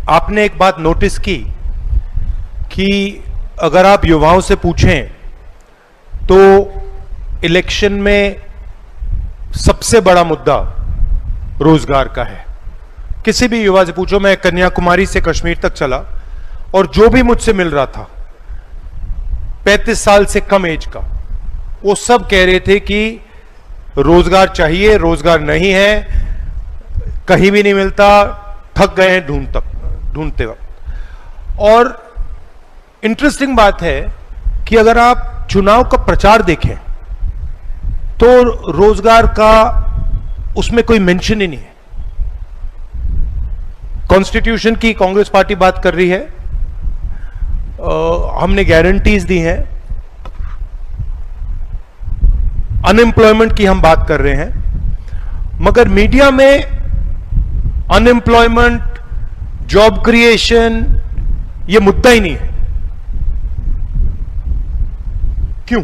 आपने एक बात नोटिस की कि अगर आप युवाओं से पूछें तो इलेक्शन में सबसे बड़ा मुद्दा रोजगार का है। किसी भी युवा से पूछो, मैं कन्याकुमारी से कश्मीर तक चला और जो भी मुझसे मिल रहा था 35 साल से कम एज का, वो सब कह रहे थे कि रोजगार चाहिए, रोजगार नहीं है, कहीं भी नहीं मिलता, थक गए हैं ढूंढते वक्त। और इंटरेस्टिंग बात है कि अगर आप चुनाव का प्रचार देखें तो रोजगार का उसमें कोई मेंशन ही नहीं है। कॉन्स्टिट्यूशन की कांग्रेस पार्टी बात कर रही है, हमने गारंटीज दी हैं, अनएम्प्लॉयमेंट की हम बात कर रहे हैं, मगर मीडिया में अनएम्प्लॉयमेंट, जॉब क्रिएशन ये मुद्दा ही नहीं है। क्यों?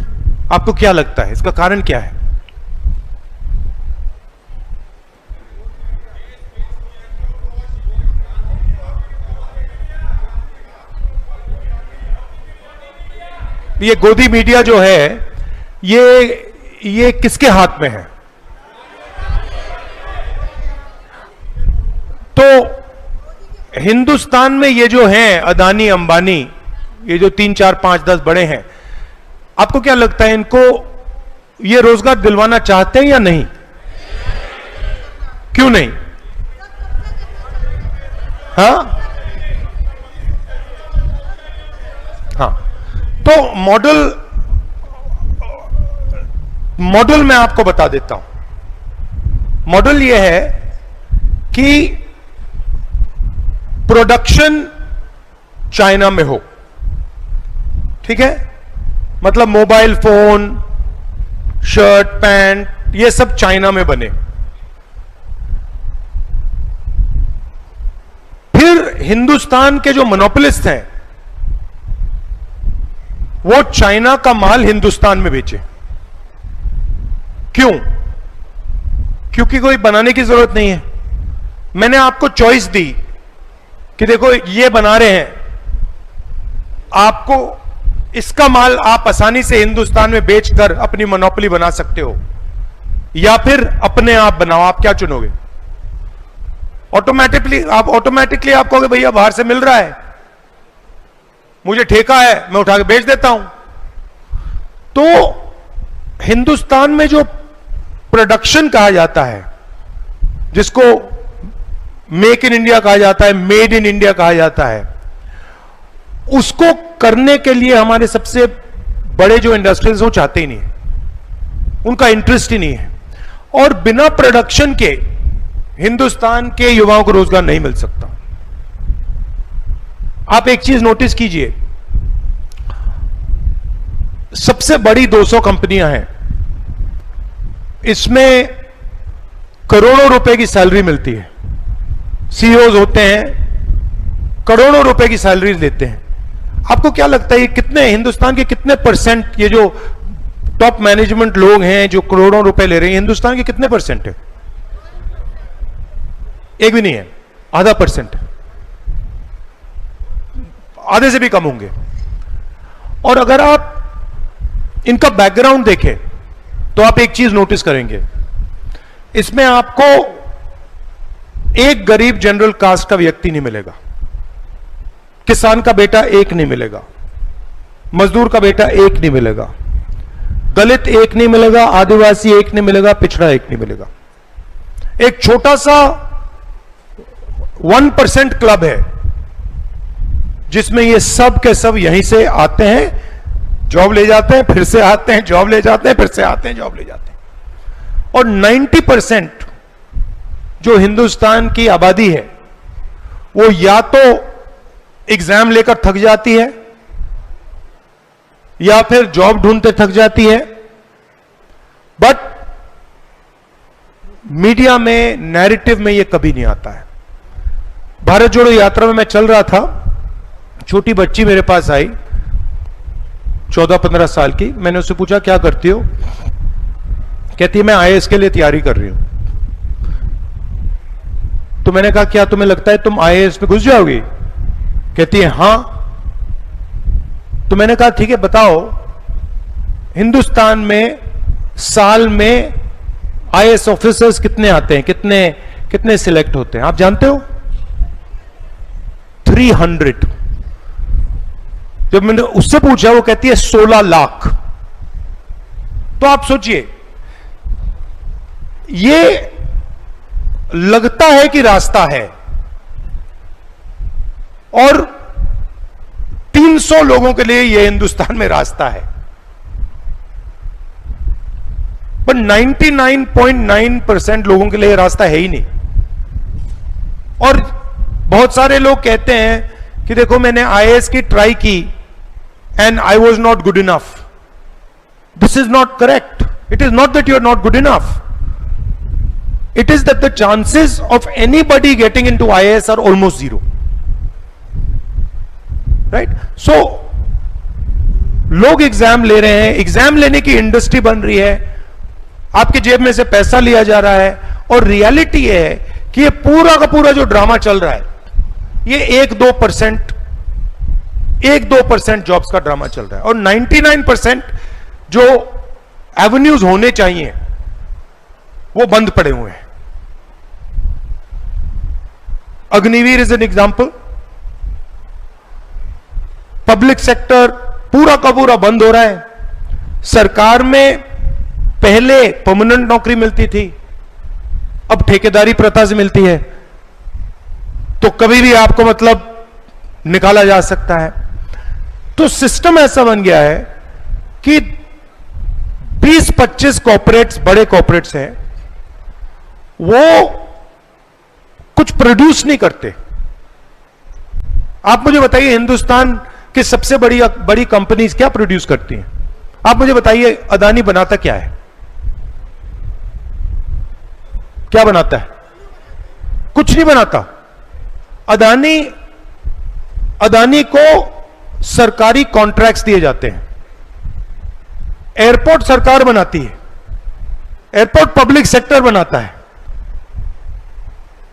आपको क्या लगता है इसका कारण क्या है? ये गोदी मीडिया जो है ये किसके हाथ में है? तो हिंदुस्तान में ये जो हैं अदानी अंबानी, ये जो 3 4 5 10 बड़े हैं, आपको क्या लगता है इनको ये रोजगार दिलवाना चाहते हैं या नहीं? क्यों नहीं? हाँ, तो मॉडल मैं आपको बता देता हूं। मॉडल यह है कि प्रोडक्शन चाइना में हो, ठीक है? मतलब मोबाइल फोन, शर्ट, पैंट, ये सब चाइना में बने। फिर हिंदुस्तान के जो मोनोपोलिस्ट हैं वो चाइना का माल हिंदुस्तान में बेचे। क्यों? क्योंकि कोई बनाने की जरूरत नहीं है। मैंने आपको चॉइस दी कि देखो ये बना रहे हैं, आपको इसका माल आप आसानी से हिंदुस्तान में बेचकर अपनी मोनोपोली बना सकते हो, या फिर अपने आप बनाओ। आप क्या चुनोगे? ऑटोमेटिकली आप कहोगे भैया बाहर से मिल रहा है, मुझे ठेका है, मैं उठा के बेच देता हूं। तो हिंदुस्तान में जो प्रोडक्शन कहा जाता है, जिसको मेक इन इंडिया कहा जाता है, मेड इन इंडिया कहा जाता है, उसको करने के लिए हमारे सबसे बड़े जो इंडस्ट्रीज वो चाहते ही नहीं है, उनका इंटरेस्ट ही नहीं है। और बिना प्रोडक्शन के हिंदुस्तान के युवाओं को रोजगार नहीं मिल सकता। आप एक चीज नोटिस कीजिए, सबसे बड़ी 200 कंपनियां हैं, इसमें करोड़ों रुपए की सैलरी मिलती है। सीईओज होते हैं, करोड़ों रुपए की सैलरी लेते हैं। आपको क्या लगता है ये कितने, हिंदुस्तान के कितने परसेंट, ये जो टॉप मैनेजमेंट लोग हैं जो करोड़ों रुपए ले रहे हैं, हिंदुस्तान के कितने परसेंट है? एक भी नहीं है, आधा परसेंट है, आधे से भी कम होंगे। और अगर आप इनका बैकग्राउंड देखें तो आप एक चीज नोटिस करेंगे, इसमें आपको एक गरीब जनरल कास्ट का व्यक्ति नहीं मिलेगा, किसान का बेटा एक नहीं मिलेगा, मजदूर का बेटा एक नहीं मिलेगा, दलित एक नहीं मिलेगा, आदिवासी एक नहीं मिलेगा, पिछड़ा एक नहीं मिलेगा। एक छोटा सा 1% क्लब है जिसमें ये सब के सब यहीं से आते हैं, जॉब ले जाते हैं, फिर से आते हैं, जॉब ले जाते हैं, फिर से आते हैं, जॉब ले जाते हैं। और 90% जो हिंदुस्तान की आबादी है वो या तो एग्जाम लेकर थक जाती है या फिर जॉब ढूंढते थक जाती है। बट मीडिया में, नैरेटिव में ये कभी नहीं आता है। भारत जोड़ो यात्रा में मैं चल रहा था, छोटी बच्ची मेरे पास आई 14-15 साल की। मैंने उससे पूछा क्या करती हो? कहती है मैं आईएएस के लिए तैयारी कर रही हूं। तो मैंने कहा क्या तुम्हें लगता है तुम आईएएस में घुस जाओगी? कहती है हां। तो मैंने कहा ठीक है बताओ, हिंदुस्तान में साल में आईएएस ऑफिसर्स कितने आते हैं, कितने कितने सिलेक्ट होते हैं, आप जानते हो? 300। जब मैंने उससे पूछा वो कहती है 16 लाख। तो आप सोचिए, ये लगता है कि रास्ता है और 300 लोगों के लिए यह हिंदुस्तान में रास्ता है, पर 99.9% लोगों के लिए यह रास्ता है ही नहीं। और बहुत सारे लोग कहते हैं कि देखो मैंने आईएएस की ट्राई की and I was not good enough. This is not correct. It is not that you are not good enough. It is that the chances of anybody getting into IAS are almost zero, right? So लोग exam ले रहे हैं, exam लेने की industry बन रही है, आपके जेब में से पैसा लिया जा रहा है, और रियलिटी ये है कि ये पूरा का पूरा जो ड्रामा चल रहा है ये 1-2% जॉब्स का ड्रामा चल रहा है, और 99% जो एवेन्यूज होने चाहिए वो बंद पड़े हुए हैं. Agniveer is an example. Public sector पूरा का पूरा बंद हो रहा है. सरकार में पहले परमानेंट नौकरी मिलती थी, अब ठेकेदारी प्रथा से मिलती है, तो कभी भी आपको मतलब निकाला जा सकता है. तो सिस्टम ऐसा बन गया है कि 20-25 कॉर्पोरेट्स, बड़े कॉर्पोरेट्स हैं, वो कुछ प्रोड्यूस नहीं करते. आप मुझे बताइए हिंदुस्तान की सबसे बड़ी कंपनीज क्या प्रोड्यूस करती हैं? आप मुझे बताइए अदानी बनाता क्या है? क्या बनाता है? कुछ नहीं बनाता. अदानी को सरकारी कॉन्ट्रैक्ट्स दिए जाते हैं. एयरपोर्ट सरकार बनाती है, एयरपोर्ट पब्लिक सेक्टर बनाता है,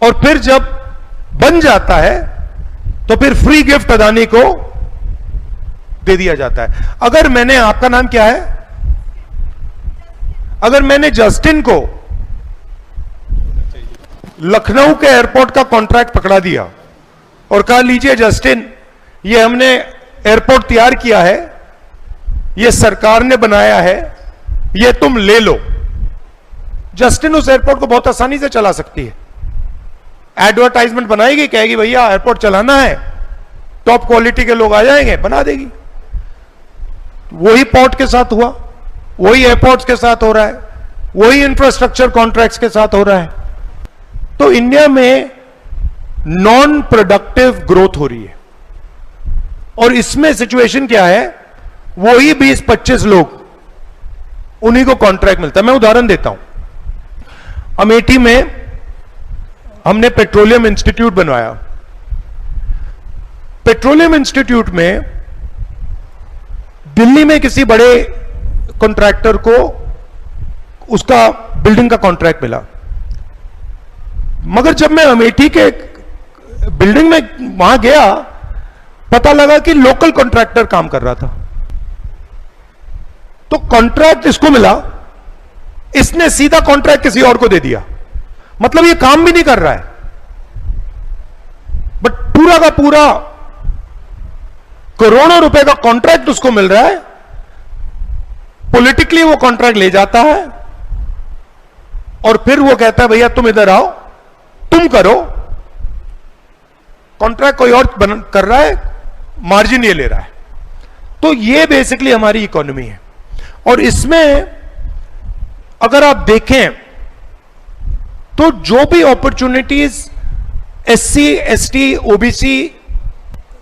और फिर जब बन जाता है तो फिर फ्री गिफ्ट अदानी को दे दिया जाता है. अगर मैंने, आपका नाम क्या है? अगर मैंने जस्टिन को लखनऊ के एयरपोर्ट का कॉन्ट्रैक्ट पकड़ा दिया और कहा लीजिए जस्टिन, ये हमने एयरपोर्ट तैयार किया है, ये सरकार ने बनाया है, ये तुम ले लो. जस्टिन उस एयरपोर्ट को बहुत आसानी से चला सकती है. एडवर्टाइजमेंट बनाएगी, कहेगी भैया एयरपोर्ट चलाना है, टॉप क्वालिटी के लोग आ जाएंगे, बना देगी. वही पोर्ट के साथ हुआ, वही एयरपोर्ट्स के साथ हो रहा है, वही इंफ्रास्ट्रक्चर कॉन्ट्रैक्ट्स के साथ हो रहा है. तो इंडिया में नॉन प्रोडक्टिव ग्रोथ हो रही है, और इसमें सिचुएशन क्या है? वही 20-25 लोग, उन्हीं को कॉन्ट्रैक्ट मिलता है. मैं उदाहरण देता हूं. अमेठी में हमने पेट्रोलियम इंस्टीट्यूट बनवाया. पेट्रोलियम इंस्टीट्यूट में दिल्ली में किसी बड़े कॉन्ट्रैक्टर को उसका बिल्डिंग का कॉन्ट्रैक्ट मिला, मगर जब मैं अमेठी के बिल्डिंग में वहां गया, पता लगा कि लोकल कॉन्ट्रैक्टर काम कर रहा था. तो कॉन्ट्रैक्ट इसको मिला, इसने सीधा कॉन्ट्रैक्ट किसी और को दे दिया. मतलब ये काम भी नहीं कर रहा है, बट पूरा का पूरा करोड़ों रुपए का कॉन्ट्रैक्ट उसको मिल रहा है. पॉलिटिकली वो कॉन्ट्रैक्ट ले जाता है और फिर वो कहता है भैया तुम इधर आओ, तुम करो. कॉन्ट्रैक्ट कोई और कर रहा है, मार्जिन ये ले रहा है. तो ये बेसिकली हमारी इकोनॉमी है. और इसमें अगर आप देखें तो जो भी opportunities SC, ST, OBC,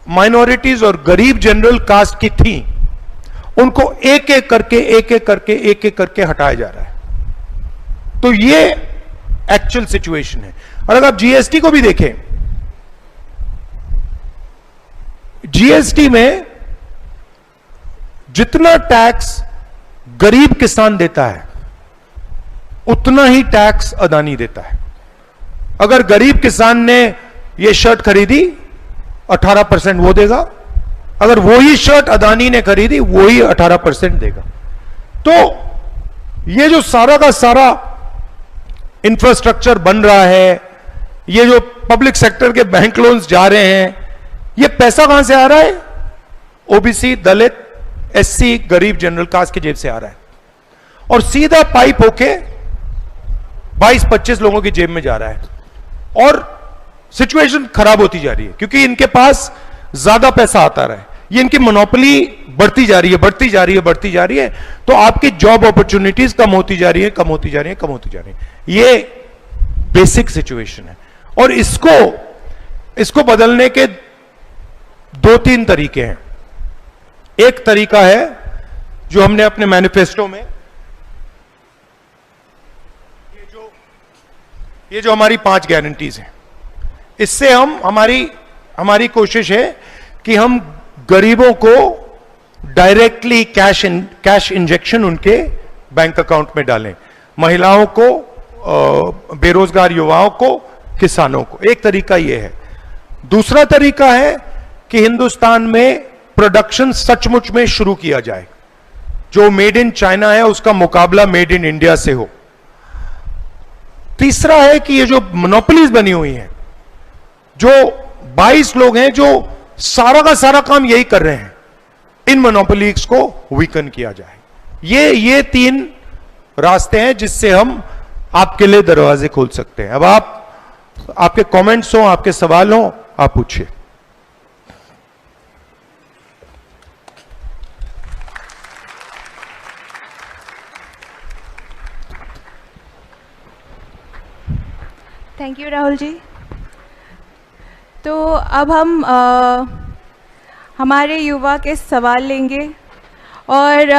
minorities और गरीब जनरल कास्ट की थी, उनको एक एक करके हटाया जा रहा है. तो ये एक्चुअल सिचुएशन है. और अगर आप GST को भी देखें, GST में जितना टैक्स गरीब किसान देता है, उतना ही टैक्स अदानी देता है. अगर गरीब किसान ने ये शर्ट खरीदी 18% वो देगा, अगर वही शर्ट अदानी ने खरीदी वही 18% देगा। तो ये जो सारा का सारा इंफ्रास्ट्रक्चर बन रहा है, ये जो पब्लिक सेक्टर के बैंक लोन्स जा रहे हैं, ये पैसा कहां से आ रहा है? ओबीसी, दलित, एससी, गरीब जनरल कास्ट की जेब से आ रहा है और सीधा पाइप होके 22-25 लोगों की जेब में जा रहा है और सिचुएशन खराब होती जा रही है क्योंकि इनके पास ज्यादा पैसा आता रहा है, ये इनकी मोनोपोली बढ़ती जा रही है, बढ़ती जा रही है, बढ़ती जा रही है। तो आपकी जॉब अपॉर्चुनिटीज कम होती जा रही है, कम होती जा रही है, कम होती जा रही है। ये बेसिक सिचुएशन है और इसको बदलने के 2-3 तरीके हैं। एक तरीका है जो हमने अपने मैनिफेस्टो में, ये जो हमारी 5 गारंटीज हैं, इससे हमारी कोशिश है कि हम गरीबों को डायरेक्टली कैश इंजेक्शन उनके बैंक अकाउंट में डालें, महिलाओं को, बेरोजगार युवाओं को, किसानों को। एक तरीका यह है। दूसरा तरीका है कि हिंदुस्तान में प्रोडक्शन सचमुच में शुरू किया जाए, जो मेड इन चाइना है उसका मुकाबला मेड इन इंडिया से हो। तीसरा है कि ये जो मोनोपोलीज बनी हुई हैं, जो 22 लोग हैं जो सारा का सारा काम यही कर रहे हैं, इन मोनोपोलीज को वीकन किया जाए। ये 3 रास्ते हैं जिससे हम आपके लिए दरवाजे खोल सकते हैं। अब आपके कमेंट्स हो, आपके सवाल हो, आप पूछिए। Thank you Rahul ji. तो अब हम हमारे युवा के सवाल लेंगे और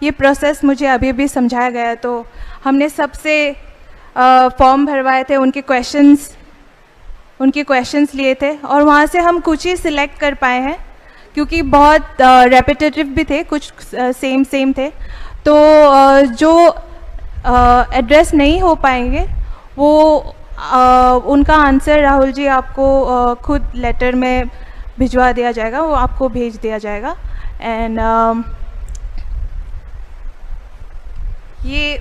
ये प्रोसेस मुझे अभी भी समझाया गया। तो हमने सबसे फॉर्म भरवाए थे, उनके क्वेश्चंस लिए थे और वहाँ से हम कुछ ही सिलेक्ट कर पाए हैं क्योंकि बहुत रेपिटेटिव भी थे, कुछ सेम थे। तो जो एड्रेस नहीं हो पाएंगे वो उनका आंसर राहुल जी आपको खुद लेटर में भिजवा दिया जाएगा, वो आपको भेज दिया जाएगा। एंड ये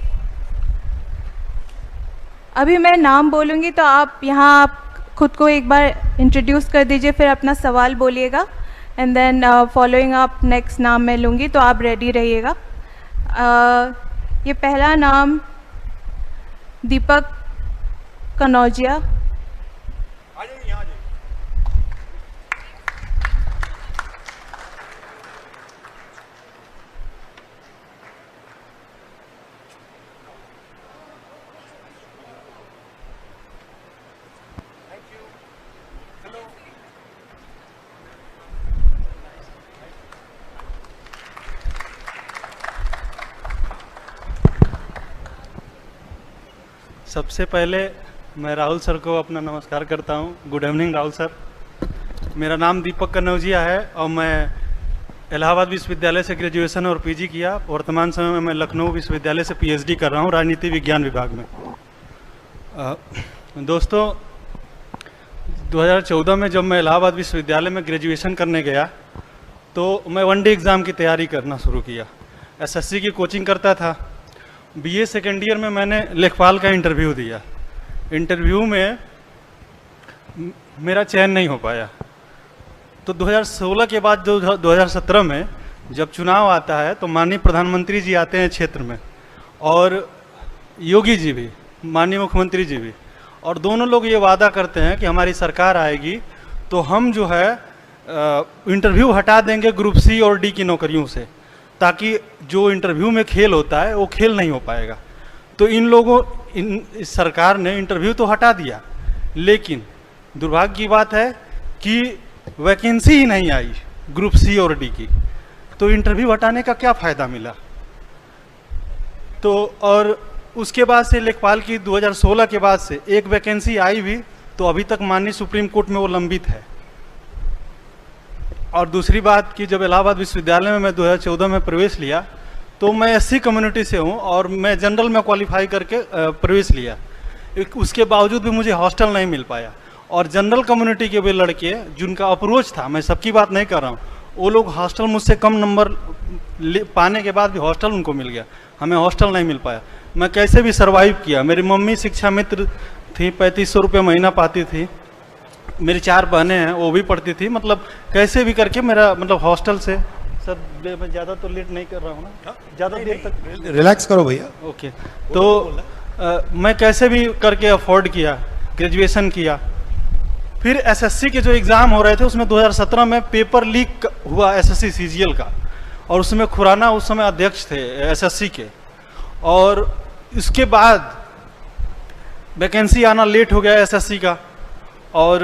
अभी मैं नाम बोलूँगी तो आप यहाँ खुद को एक बार इंट्रोड्यूस कर दीजिए, फिर अपना सवाल बोलिएगा एंड देन फॉलोइंग आप नेक्स्ट नाम मैं लूँगी, तो आप रेडी रहिएगा। ये पहला नाम दीपक कनौजिया। सबसे पहले मैं राहुल सर को अपना नमस्कार करता हूं। Good evening Rahul sir. मेरा नाम दीपक कनौजिया है और मैं इलाहाबाद विश्वविद्यालय से ग्रेजुएशन और पीजी किया। वर्तमान समय में मैं लखनऊ विश्वविद्यालय से पीएचडी कर रहा हूं राजनीति विज्ञान विभाग में। दोस्तों, 2014 में जब मैं इलाहाबाद विश्वविद्यालय में ग्रेजुएशन करने गया तो मैं वनडे एग्ज़ाम की तैयारी करना शुरू किया। एसएससी की कोचिंग करता था। बीए सेकेंड ईयर में मैंने लेखपाल का इंटरव्यू दिया। इंटरव्यू में मेरा चयन नहीं हो पाया। तो 2016 के बाद जो 2017 में जब चुनाव आता है तो माननीय प्रधानमंत्री जी आते हैं क्षेत्र में और योगी जी भी, माननीय मुख्यमंत्री जी भी, और दोनों लोग ये वादा करते हैं कि हमारी सरकार आएगी तो हम जो है इंटरव्यू हटा देंगे ग्रुप सी और डी की नौकरियों से, ताकि जो इंटरव्यू में खेल होता है वो खेल नहीं हो पाएगा। तो इस सरकार ने इंटरव्यू तो हटा दिया, लेकिन दुर्भाग्य की बात है कि वैकेंसी ही नहीं आई ग्रुप सी और डी की। तो इंटरव्यू हटाने का क्या फ़ायदा मिला? तो और उसके बाद से लेखपाल की 2016 के बाद से एक वैकेंसी आई भी तो अभी तक माननीय सुप्रीम कोर्ट में वो लंबित है। और दूसरी बात कि जब इलाहाबाद विश्वविद्यालय में मैं 2014 में प्रवेश लिया तो मैं एससी कम्युनिटी से हूँ और मैं जनरल में क्वालिफाई करके प्रवेश लिया। उसके बावजूद भी मुझे हॉस्टल नहीं मिल पाया। और जनरल कम्युनिटी के भी लड़के जिनका अप्रोच था, मैं सबकी बात नहीं कर रहा हूँ, वो लोग हॉस्टल मुझसे कम नंबर पाने के बाद भी हॉस्टल उनको मिल गया, हमें हॉस्टल नहीं मिल पाया। मैं कैसे भी सर्वाइव किया। मेरी मम्मी शिक्षा मित्र थी, 3500 रुपये महीना पाती थी। मेरी 4 बहनें हैं, वो भी पढ़ती थी। मतलब कैसे भी करके मेरा मतलब हॉस्टल से, सर मैं ज़्यादा तो लेट नहीं कर रहा हूँ ना, ज़्यादा देर तक रिलैक्स करो भैया। ओके। तो मैं कैसे भी करके अफोर्ड किया, ग्रेजुएशन किया। फिर एसएससी के जो एग्ज़ाम हो रहे थे उसमें 2017 में पेपर लीक हुआ एसएससी सीजीएल का, और उसमें खुराना उस समय अध्यक्ष थे एसएससी के। और इसके बाद वैकेंसी आना लेट हो गया एसएससी का, और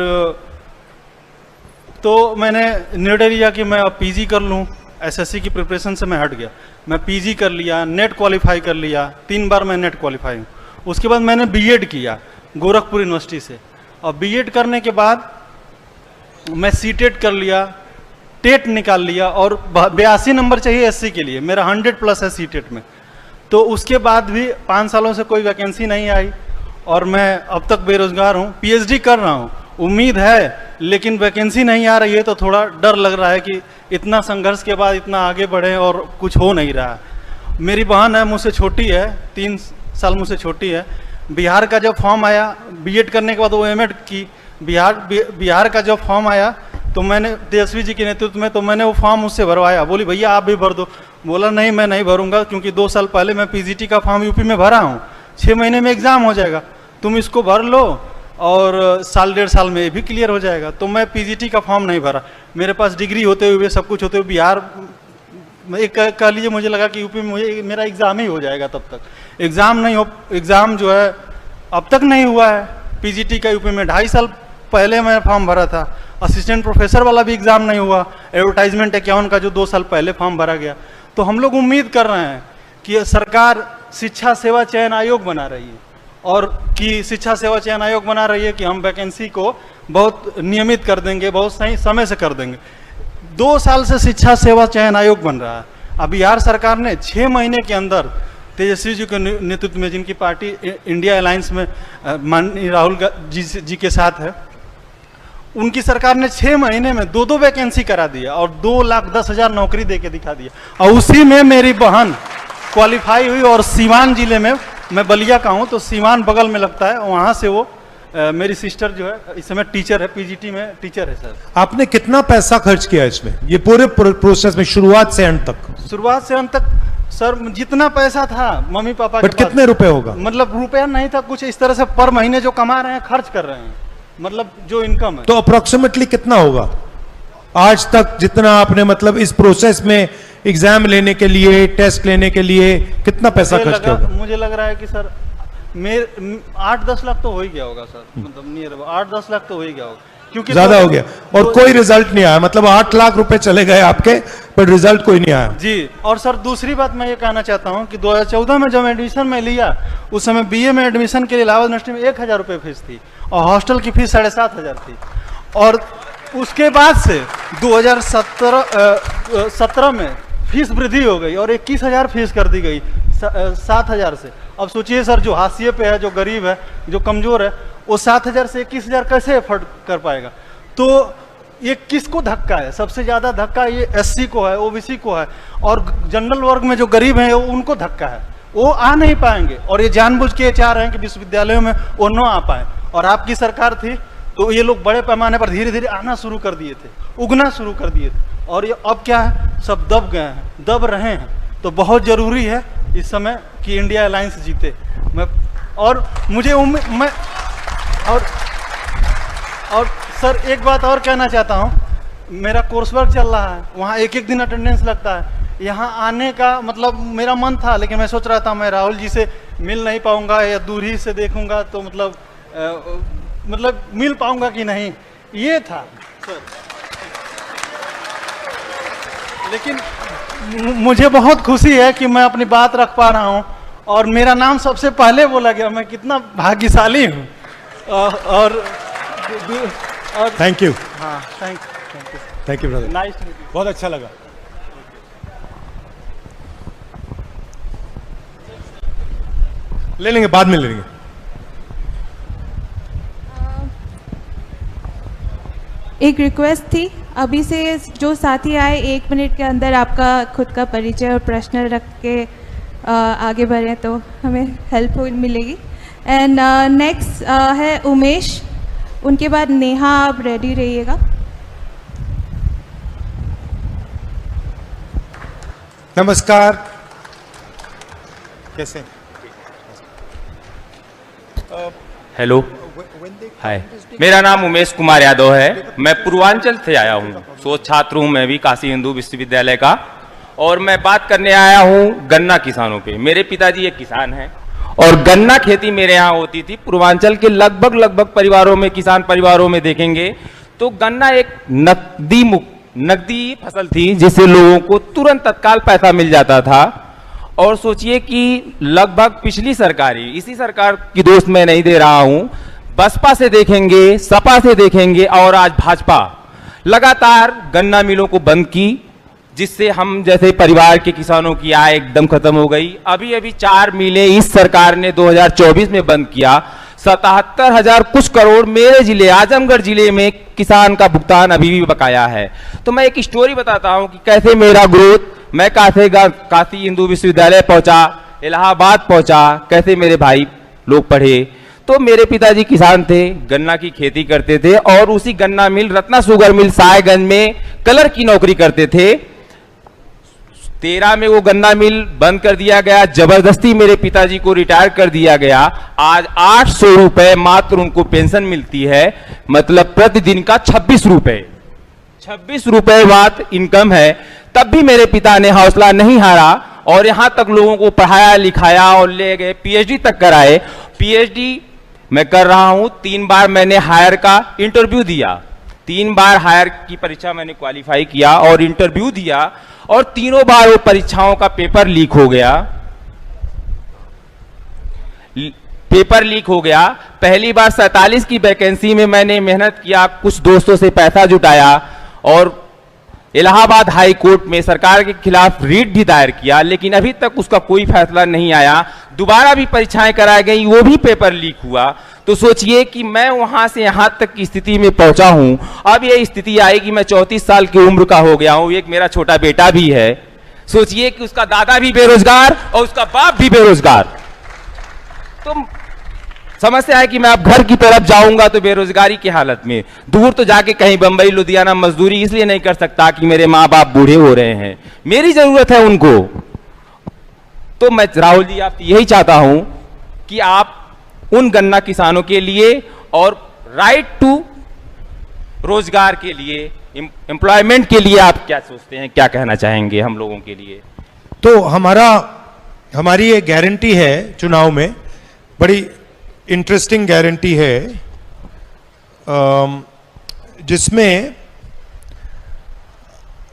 तो मैंने निर्णय लिया कि मैं अब पीजी कर लूँ। एसएससी की प्रिपरेशन से मैं हट गया, मैं पीजी कर लिया, नेट क्वालिफाई कर लिया, 3 बार मैं नेट क्वालिफाई हूँ। उसके बाद मैंने बीएड किया गोरखपुर यूनिवर्सिटी से, और बीएड करने के बाद मैं सीटेट कर लिया, टेट निकाल लिया, और 82 नंबर चाहिए एससी के लिए, मेरा 100+ है सीटेट में। तो उसके बाद भी 5 सालों से कोई वैकेंसी नहीं आई, और मैं अब तक बेरोजगार हूँ। पीएचडी कर रहा हूँ, उम्मीद है, लेकिन वैकेंसी नहीं आ रही है, तो थोड़ा डर लग रहा है कि इतना संघर्ष के बाद इतना आगे बढ़े और कुछ हो नहीं रहा। मेरी बहन है, मुझसे छोटी है, 3 साल मुझसे छोटी है। बिहार का जब फॉर्म आया, बीएड करने के बाद वो एमएड की, बिहार का जब फॉर्म आया तो मैंने तेजस्वी जी के नेतृत्व में, तो मैंने वो फॉर्म उससे भरवाया। बोली भैया आप भी भर दो। बोला नहीं, मैं नहीं भरूंगा, क्योंकि 2 साल पहले मैं पीजीटी का फॉर्म यूपी में भरा हूँ, 6 महीने में एग्ज़ाम हो जाएगा, तुम इसको भर लो और साल 1.5 साल में ये भी क्लियर हो जाएगा। तो मैं पीजीटी का फॉर्म नहीं भरा। मेरे पास डिग्री होते हुए, सब कुछ होते हुए, बिहार में एक कह लीजिए, मुझे लगा कि यूपी में मुझे मेरा एग्ज़ाम ही हो जाएगा। तब तक एग्ज़ाम जो है अब तक नहीं हुआ है पीजीटी का यूपी में। 2.5 साल पहले मैं फॉर्म भरा था। असिस्टेंट प्रोफेसर वाला भी एग्ज़ाम नहीं हुआ, एडवर्टाइजमेंट 51 का जो 2 साल पहले फॉर्म भरा गया। तो हम लोग उम्मीद कर रहे हैं कि सरकार शिक्षा सेवा चयन आयोग बना रही है, और कि शिक्षा सेवा चयन आयोग बना रही है कि हम वैकेंसी को बहुत नियमित कर देंगे, बहुत सही समय से कर देंगे। 2 साल से शिक्षा सेवा चयन आयोग बन रहा है। अब बिहार सरकार ने 6 महीने के अंदर तेजस्वी जी के नेतृत्व में, जिनकी पार्टी इंडिया अलायंस में माननीय राहुल जी के साथ है, उनकी सरकार ने 6 महीने में 2 वैकेंसी करा दिया और 2,10,000 नौकरी दे के दिखा दिया। और उसी में मेरी बहन क्वालिफाई हुई, और सीवान जिले में, मैं बलिया का हूँ तो सीवान बगल में लगता है, वहाँ से वो मेरी सिस्टर जो है इस समय टीचर है, पीजीटी में टीचर है। सर आपने कितना पैसा खर्च किया इसमें, ये पूरे प्रोसेस में, शुरुआत से अंत तक? शुरुआत से अंत तक सर जितना पैसा था मम्मी पापा के पास, कितने रुपए होगा? मतलब रुपया नहीं था, कुछ इस तरह से पर महीने जो कमा रहे हैं खर्च कर रहे हैं, मतलब जो इनकम है। तो अप्रोक्सीमेटली कितना होगा आज तक, जितना आपने मतलब इस प्रोसेस में एग्जाम लेने के लिए, टेस्ट लेने के लिए कितना पैसा खर्च किया होगा? मुझे लग रहा है कि सर मेरे 8-10 लाख तो हो ही गया होगा सर, मतलब नियर 8-10 लाख तो हो ही गया होगा, क्योंकि ज्यादा हो गया। और कोई रिजल्ट नहीं आया, मतलब 8 लाख रुपए चले गए आपके, पर रिजल्ट कोई नहीं आया जी। और सर दूसरी बात मैं ये कहना चाहता हूँ कि 2014 में जब एडमिशन में लिया, उस समय बीए में एडमिशन के लिए इलाहाबाद यूनिवर्सिटी में 1,000 रुपये फीस थी, और हॉस्टल की फीस 7,500 थी। और उसके बाद से 2017 में फीस वृद्धि हो गई और 21,000 फीस कर दी गई 7,000 से। अब सोचिए सर, जो हाशिए पे है, जो गरीब है, जो कमज़ोर है, वो 7,000 से 21,000 कैसे एफर्ट कर पाएगा? तो ये किसको धक्का है? सबसे ज़्यादा धक्का ये एससी को है, ओबीसी को है, और जनरल वर्ग में जो गरीब हैं उनको धक्का है, वो आ नहीं पाएंगे। और ये जानबूझ के चाह रहे हैं कि विश्वविद्यालयों में वो न आ पाए। और आपकी सरकार थी तो ये लोग बड़े पैमाने पर धीरे धीरे आना शुरू कर दिए थे, उगना शुरू कर दिए थे, और ये अब क्या है, सब दब गए हैं, दब रहे हैं। तो बहुत ज़रूरी है इस समय कि इंडिया अलायंस जीते। और मुझे मैं और सर एक बात और कहना चाहता हूँ, मेरा कोर्स वर्क चल रहा है, वहाँ 1-1 दिन अटेंडेंस लगता है। यहाँ आने का मतलब मेरा मन था, लेकिन मैं सोच रहा था मैं राहुल जी से मिल नहीं पाऊँगा, या दूर ही से देखूँगा तो मतलब मिल पाऊँगा कि नहीं, ये था सर। लेकिन मुझे बहुत खुशी है कि मैं अपनी बात रख पा रहा हूँ, और मेरा नाम सबसे पहले बोला गया। मैं कितना भाग्यशाली हूँ। और थैंक यू। हाँ, थैंक यू ब्रदर, नाइस, बहुत अच्छा लगा। ले लेंगे, बाद में ले लेंगे। एक रिक्वेस्ट थी, अभी से जो साथी आए 1 मिनट के अंदर आपका खुद का परिचय और प्रश्न रख के आगे बढ़ें तो हमें हेल्प मिलेगी। एंड नेक्स्ट है उमेश, उनके बाद नेहा, आप रेडी रहिएगा। नमस्कार, कैसे? हेलो, हाय, मेरा नाम उमेश कुमार यादव है। मैं पूर्वांचल से आया हूँ, शोध छात्र हूँ मैं भी काशी हिंदू विश्वविद्यालय का, और मैं बात करने आया हूँ गन्ना किसानों पे। मेरे पिताजी एक किसान हैं और गन्ना खेती मेरे यहाँ होती थी। पूर्वांचल के लगभग परिवारों में, किसान परिवारों में देखेंगे तो गन्ना एक नकदी फसल थी जिससे लोगों को तुरंत तत्काल पैसा मिल जाता था। और सोचिए कि लगभग पिछली सरकार, इसी सरकार की दोष मैं नहीं दे रहा हूं, बसपा से देखेंगे, सपा से देखेंगे और आज भाजपा लगातार गन्ना मिलों को बंद की, जिससे हम जैसे परिवार के किसानों की आय एकदम खत्म हो गई। अभी 4 मिलें इस सरकार ने 2024 में बंद किया। 77,000 कुछ करोड़ मेरे जिले आजमगढ़ जिले में किसान का भुगतान अभी भी बकाया है। तो मैं एक स्टोरी बताता हूं कि कैसे मेरा ग्रोथ, मैं काशी हिंदू विश्वविद्यालय पहुंचा, इलाहाबाद पहुंचा, कैसे मेरे भाई लोग पढ़े। तो मेरे पिताजी किसान थे, गन्ना की खेती करते थे और उसी गन्ना मिल रत्ना शुगर मिल साहेगंज में कलर की नौकरी करते थे। 13 में वो गन्ना मिल बंद कर दिया गया, जबरदस्ती मेरे पिताजी को रिटायर कर दिया गया। आज 800 रुपए मात्र उनको पेंशन मिलती है, मतलब प्रतिदिन का 26 रुपए बात इनकम है। तब भी मेरे पिता ने हौसला नहीं हारा और यहां तक लोगों को पढ़ाया लिखाया और ले गए, पीएचडी तक कराए। पीएचडी मैं कर रहा हूं। 3 बार मैंने हायर का इंटरव्यू दिया, 3 बार हायर की परीक्षा मैंने क्वालिफाई किया और इंटरव्यू दिया, और तीनों बार वो परीक्षाओं का पेपर लीक हो गया। पहली बार 47 की वैकेंसी में मैंने मेहनत किया, कुछ दोस्तों से पैसा जुटाया और इलाहाबाद हाई कोर्ट में सरकार के खिलाफ रीट भी दायर किया, लेकिन अभी तक उसका कोई फैसला नहीं आया। दोबारा भी परीक्षाएं कराई गई, वो भी पेपर लीक हुआ। तो सोचिए कि मैं वहां से यहां तक की स्थिति में पहुंचा हूं। अब ये स्थिति आई कि मैं 34 साल की उम्र का हो गया हूं, एक मेरा छोटा बेटा भी है। सोचिए कि उसका दादा भी बेरोजगार और उसका बाप भी बेरोजगार। तो समस्या है कि मैं अब घर की तरफ जाऊंगा तो बेरोजगारी की हालत में, दूर तो जाके कहीं बंबई लुधियाना मजदूरी इसलिए नहीं कर सकता कि मेरे माँ बाप बूढ़े हो रहे हैं, मेरी जरूरत है उनको। तो मैं राहुल जी आपसे यही चाहता हूं कि आप उन गन्ना किसानों के लिए और राइट टू रोजगार के लिए, एम्प्लॉयमेंट के लिए आप क्या सोचते हैं, क्या कहना चाहेंगे हम लोगों के लिए? तो हमारी ये गारंटी है चुनाव में, बड़ी इंटरेस्टिंग गारंटी है, जिसमें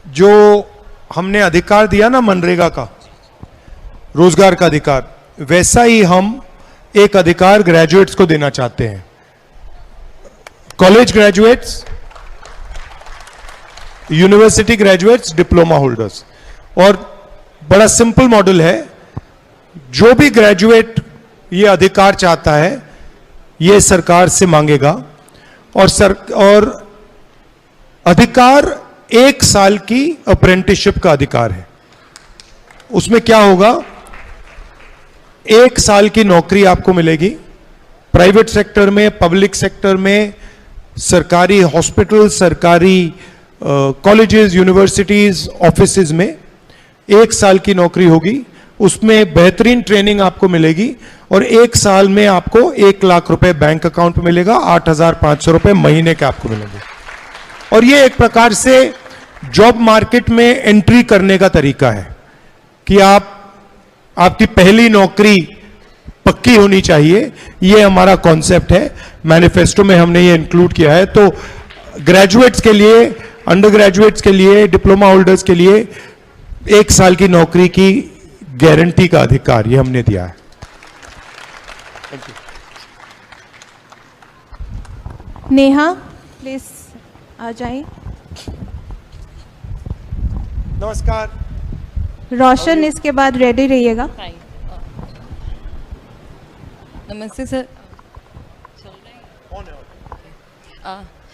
जो हमने अधिकार दिया ना मनरेगा का, रोजगार का अधिकार, वैसा ही हम एक अधिकार ग्रेजुएट्स को देना चाहते हैं। College graduates, university graduates, diploma holders. और बड़ा सिंपल मॉडल है, जो भी ग्रेजुएट ये अधिकार चाहता है ये सरकार से मांगेगा, और अधिकार 1 साल की अप्रेंटिसशिप का अधिकार है। उसमें क्या होगा, 1 साल की नौकरी आपको मिलेगी प्राइवेट सेक्टर में, पब्लिक सेक्टर में, सरकारी हॉस्पिटल, सरकारी कॉलेजेस, यूनिवर्सिटीज, ऑफिसेज में 1 साल की नौकरी होगी। उसमें बेहतरीन ट्रेनिंग आपको मिलेगी और 1 साल में आपको 1 लाख रुपए बैंक अकाउंट में मिलेगा, 8,500 रुपए महीने के आपको मिलेंगे। और ये एक प्रकार से जॉब मार्केट में एंट्री करने का तरीका है कि आपकी पहली नौकरी पक्की होनी चाहिए। ये हमारा कॉन्सेप्ट है, मैनिफेस्टो में हमने ये इंक्लूड किया है। तो ग्रेजुएट्स के लिए, अंडर ग्रेजुएट्स के लिए, डिप्लोमा होल्डर्स के लिए 1 साल की नौकरी की गारंटी का अधिकार ये हमने दिया है। नेहा प्लीज आ जाइए। नमस्कार। रोशन इसके बाद रेडी रहिएगा। नमस्ते सर।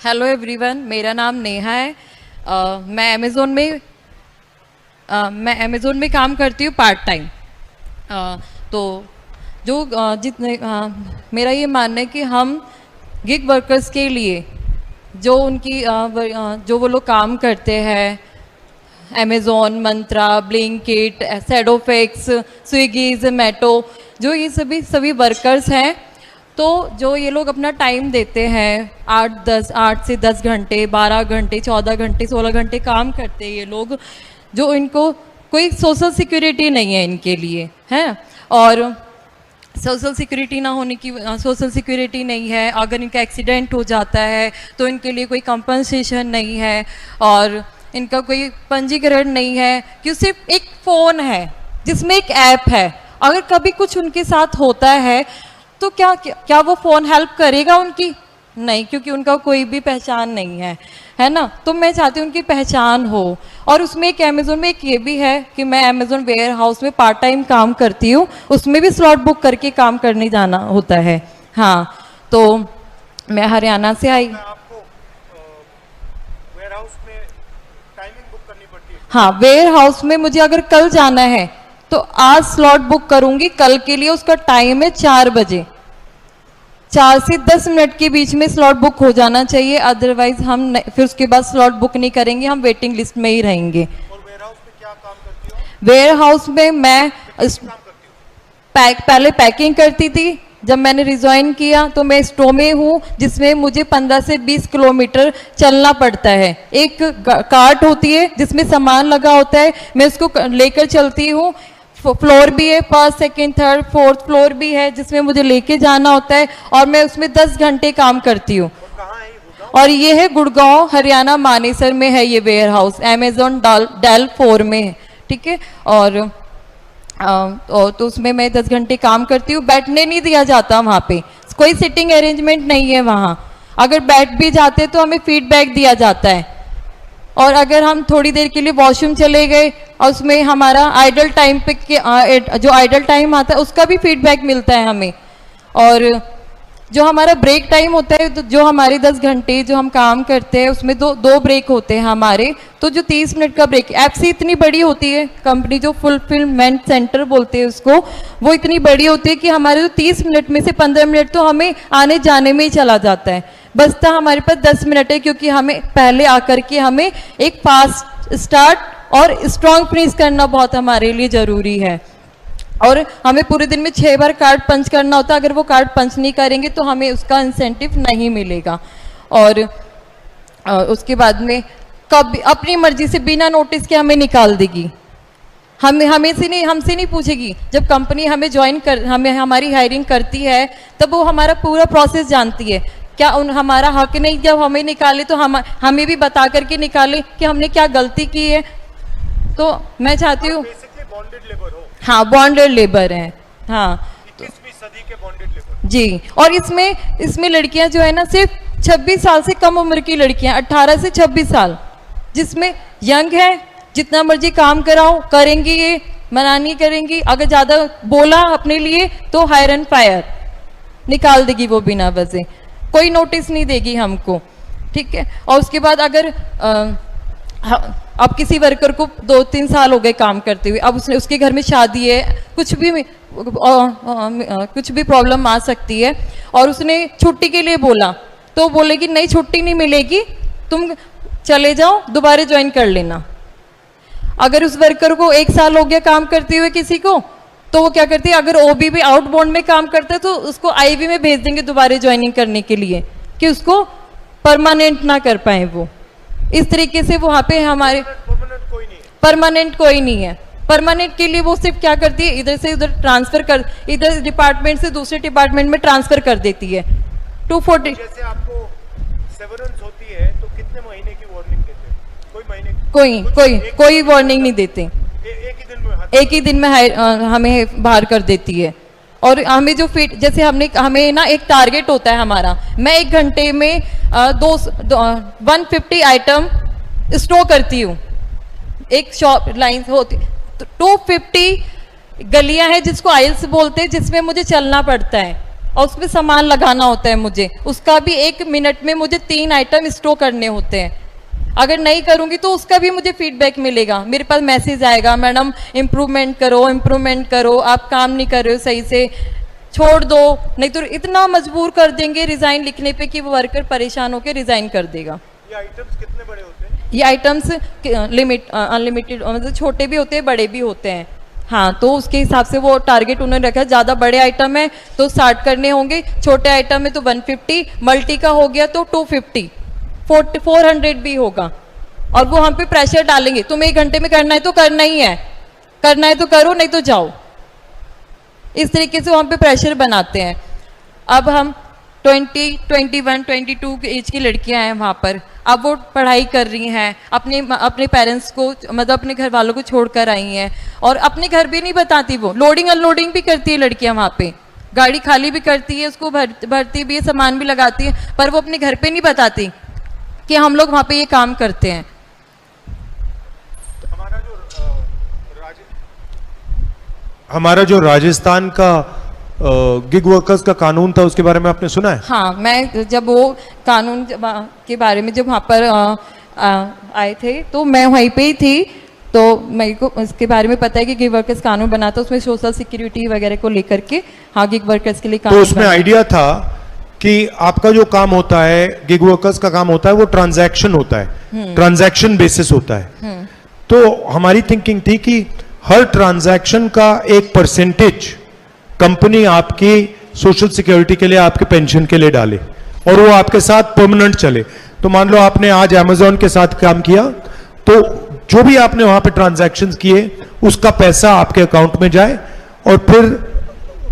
हेलो एवरीवन, मेरा नाम नेहा है। मैं अमेज़ोन में काम करती हूँ पार्ट टाइम। तो जो जितने मेरा ये मानना है कि हम गिग वर्कर्स के लिए जो उनकी जो वो लोग काम करते हैं, अमेज़ोन, मंत्रा, ब्लिंकिट, सैडोफिक्स, स्विगी, जोमेटो, जो ये सभी वर्कर्स हैं, तो जो ये लोग अपना टाइम देते हैं 8 से 10 घंटे, 12 घंटे, 14 घंटे, 16 घंटे काम करते हैं ये लोग, जो इनको कोई सोशल सिक्योरिटी नहीं है इनके लिए, हैं। और सोशल सिक्योरिटी ना होने की सोशल सिक्योरिटी नहीं है, अगर इनका एक्सीडेंट हो जाता है तो इनके लिए कोई कंपनसेशन नहीं है, और इनका कोई पंजीकरण नहीं है, कि सिर्फ एक फ़ोन है जिसमें एक ऐप है। अगर कभी कुछ उनके साथ होता है तो क्या वो फ़ोन हेल्प करेगा उनकी? नहीं, क्योंकि उनका कोई भी पहचान नहीं है ना। तो मैं चाहती हूँ उनकी पहचान हो। और उसमें एक अमेज़ोन में एक ये भी है कि मैं अमेज़ोन वेयर हाउस में पार्ट टाइम काम करती हूँ, उसमें भी स्लॉट बुक करके काम करने जाना होता है। हाँ, तो मैं हरियाणा से आई। आपको वेयर हाउस में टाइमिंग बुक करनी पड़ती है? हाँ, वेयर हाउस में मुझे अगर कल जाना है तो आज स्लॉट बुक करूंगी कल के लिए। उसका टाइम है 4 बजे, 4 से 10 मिनट के बीच में स्लॉट बुक हो जाना चाहिए, अदरवाइज हम फिर उसके बाद स्लॉट बुक नहीं करेंगे, हम वेटिंग लिस्ट में ही रहेंगे। और वेयर हाउस में क्या काम करती हो? वेयर हाउस में मैं पहले पैकिंग करती थी। जब मैंने रिज्वाइन किया तो मैं स्टोर में हूँ, जिसमें मुझे 15 से 20 किलोमीटर चलना पड़ता है। एक कार्ट होती है जिसमें सामान लगा होता है, मैं उसको लेकर चलती हूँ। फ्लोर भी है, 1st, 2nd, 3rd, 4th floor भी है जिसमें मुझे लेके जाना होता है, और मैं उसमें 10 घंटे काम करती हूँ। और ये है गुड़गांव, हरियाणा, मानेसर में है ये वेयर हाउस, अमेज़ॉन डेल 4 में है, ठीक है। और तो उसमें मैं 10 घंटे काम करती हूँ। बैठने नहीं दिया जाता वहाँ पे, कोई सिटिंग अरेंजमेंट नहीं है वहाँ। अगर बैठ भी जाते तो हमें फीडबैक दिया जाता है, और अगर हम थोड़ी देर के लिए वॉशरूम चले गए और उसमें हमारा आइडल टाइम पे जो आइडल टाइम आता है उसका भी फीडबैक मिलता है हमें। और जो हमारा ब्रेक टाइम होता है, तो जो हमारे 10 घंटे जो हम काम करते हैं उसमें दो ब्रेक होते हैं हमारे। तो जो 30 मिनट का ब्रेक, एफसी इतनी बड़ी होती है कंपनी, जो फुलफिलमेंट सेंटर बोलते हैं उसको, वो इतनी बड़ी होती है कि हमारे जो 30 मिनट में से 15 मिनट तो हमें आने जाने में ही चला जाता है। बचता हमारे पास 10 मिनट है, क्योंकि हमें पहले आकर के हमें एक फास्ट स्टार्ट और स्ट्रॉन्ग फिनिश करना बहुत हमारे लिए ज़रूरी है। और हमें पूरे दिन में 6 बार कार्ड पंच करना होता है। अगर वो कार्ड पंच नहीं करेंगे तो हमें उसका इंसेंटिव नहीं मिलेगा। और उसके बाद में कभी अपनी मर्जी से बिना नोटिस के हमें निकाल देगी, हमसे नहीं पूछेगी। जब कंपनी हमें हमारी हायरिंग करती है तब वो हमारा पूरा प्रोसेस जानती है। क्या हमारा हक नहीं, जब हमें निकाले तो हमें भी बता करके निकाले कि हमने क्या गलती की है। तो मैं चाहती हूँ, हाँ, बॉन्डेड लेबर है, हाँ, 21वीं सदी के बॉन्डेड लेबर जी। और इसमें लड़कियां जो है ना, सिर्फ 26 साल से कम उम्र की लड़कियां, 18 से 26 साल, जिसमें यंग है, जितना मर्जी काम कराओ करेंगी, ये मना नहीं करेंगी। अगर ज़्यादा बोला अपने लिए तो हायर एंड फायर निकाल देगी वो बिना वजह, कोई नोटिस नहीं देगी हमको, ठीक है। और उसके बाद अगर अब किसी वर्कर को 2-3 साल हो गए काम करते हुए, अब उसके घर में शादी है, कुछ भी प्रॉब्लम आ सकती है, और उसने छुट्टी के लिए बोला तो बोलेगी नहीं, छुट्टी नहीं मिलेगी, तुम चले जाओ, दोबारा ज्वाइन कर लेना। अगर उस वर्कर को 1 साल हो गया काम करते हुए किसी को, तो वो क्या करती है, अगर ओबीबी आउटबाउंड में काम करता है तो उसको आईवी में भेज देंगे दोबारा ज्वाइनिंग करने के लिए, कि उसको परमानेंट ना कर पाए वो। इस तरीके से वहाँ पे हमारे परमानेंट कोई नहीं है। परमानेंट के लिए वो सिर्फ क्या करती है, इधर से उधर ट्रांसफर कर, इधर डिपार्टमेंट से दूसरे डिपार्टमेंट में ट्रांसफर कर देती है। 240 जैसे आपको सेवरेंस होती है तो कितने महीने की वार्निंग देते हैं? कोई महीने कोई वार्निंग नहीं देते, एक ही दिन में हमें बाहर कर देती है। और हमें जो जैसे हमें ना एक टारगेट होता है हमारा, मैं 1 घंटे में 150 आइटम स्टोर करती हूँ। एक शॉप लाइन होती, तो 250 गलियां हैं जिसको आइल्स बोलते हैं, जिसमें मुझे चलना पड़ता है। और उसमें सामान लगाना होता है मुझे, उसका भी 1 मिनट में मुझे 3 आइटम स्टोर करने होते हैं। अगर नहीं करूंगी तो उसका भी मुझे फीडबैक मिलेगा, मेरे पास मैसेज आएगा, मैडम इम्प्रूवमेंट करो, आप काम नहीं कर रहे हो सही से, छोड़ दो, नहीं तो इतना मजबूर कर देंगे रिजाइन लिखने पे कि वो वर्कर परेशान होकर रिजाइन कर देगा। ये आइटम्स कितने बड़े होते हैं? ये आइटम्स अनलिमिटेड, मतलब छोटे भी होते हैं बड़े भी होते हैं। हाँ, तो उसके हिसाब से वो टारगेट उन्होंने रखा है। ज़्यादा बड़े आइटम है तो 60 करने होंगे, छोटे आइटम है तो 150, मल्टी का हो गया तो 250, 400 भी होगा। और वो हम पे प्रेशर डालेंगे, तुम्हें 1 घंटे में करना है तो करना ही है, करना है तो करो, नहीं तो जाओ। इस तरीके से वो हम पे प्रेशर बनाते हैं। अब हम 20, 21, 22 की एज की लड़कियां हैं वहाँ पर, अब वो पढ़ाई कर रही हैं, अपने पेरेंट्स को, मतलब अपने घर वालों को छोड़कर आई हैं, और अपने घर भी नहीं बताती, वो लोडिंग अनलोडिंग भी करती है लड़कियां वहाँ पे, गाड़ी खाली भी करती है, उसको भरती भी है, सामान भी लगाती है, पर वो अपने घर पे नहीं बताती कि हम लोग वहाँ पे ये काम करते हैं। हमारा जो राजस्थान का गिग वर्कर्स का कानून था, उसके बारे में आपने सुना है? हाँ, मैं जब वो कानून के बारे में जब वहाँ पर आए थे तो मैं वहीं पे ही थी, तो मेरे को इसके बारे में पता है कि गिग वर्कर्स कानून बना था, उसमें सोशल सिक्योरिटी वगैरह को लेकर के, हाँ, गिग वर्कर्स के लिए कानून। तो उसमें आइडिया था कि आपका जो काम होता है, गिग वर्कर्स का काम होता है, वो ट्रांजैक्शन होता है, ट्रांजैक्शन बेसिस होता है। तो हमारी थिंकिंग थी कि हर ट्रांजैक्शन का एक परसेंटेज कंपनी आपकी सोशल सिक्योरिटी के लिए, आपके पेंशन के लिए डाले, और वो आपके साथ परमानेंट चले। तो मान लो आपने आज अमेजोन के साथ काम किया, तो जो भी आपने वहां पे ट्रांजैक्शंस किए उसका पैसा आपके अकाउंट में जाए, और फिर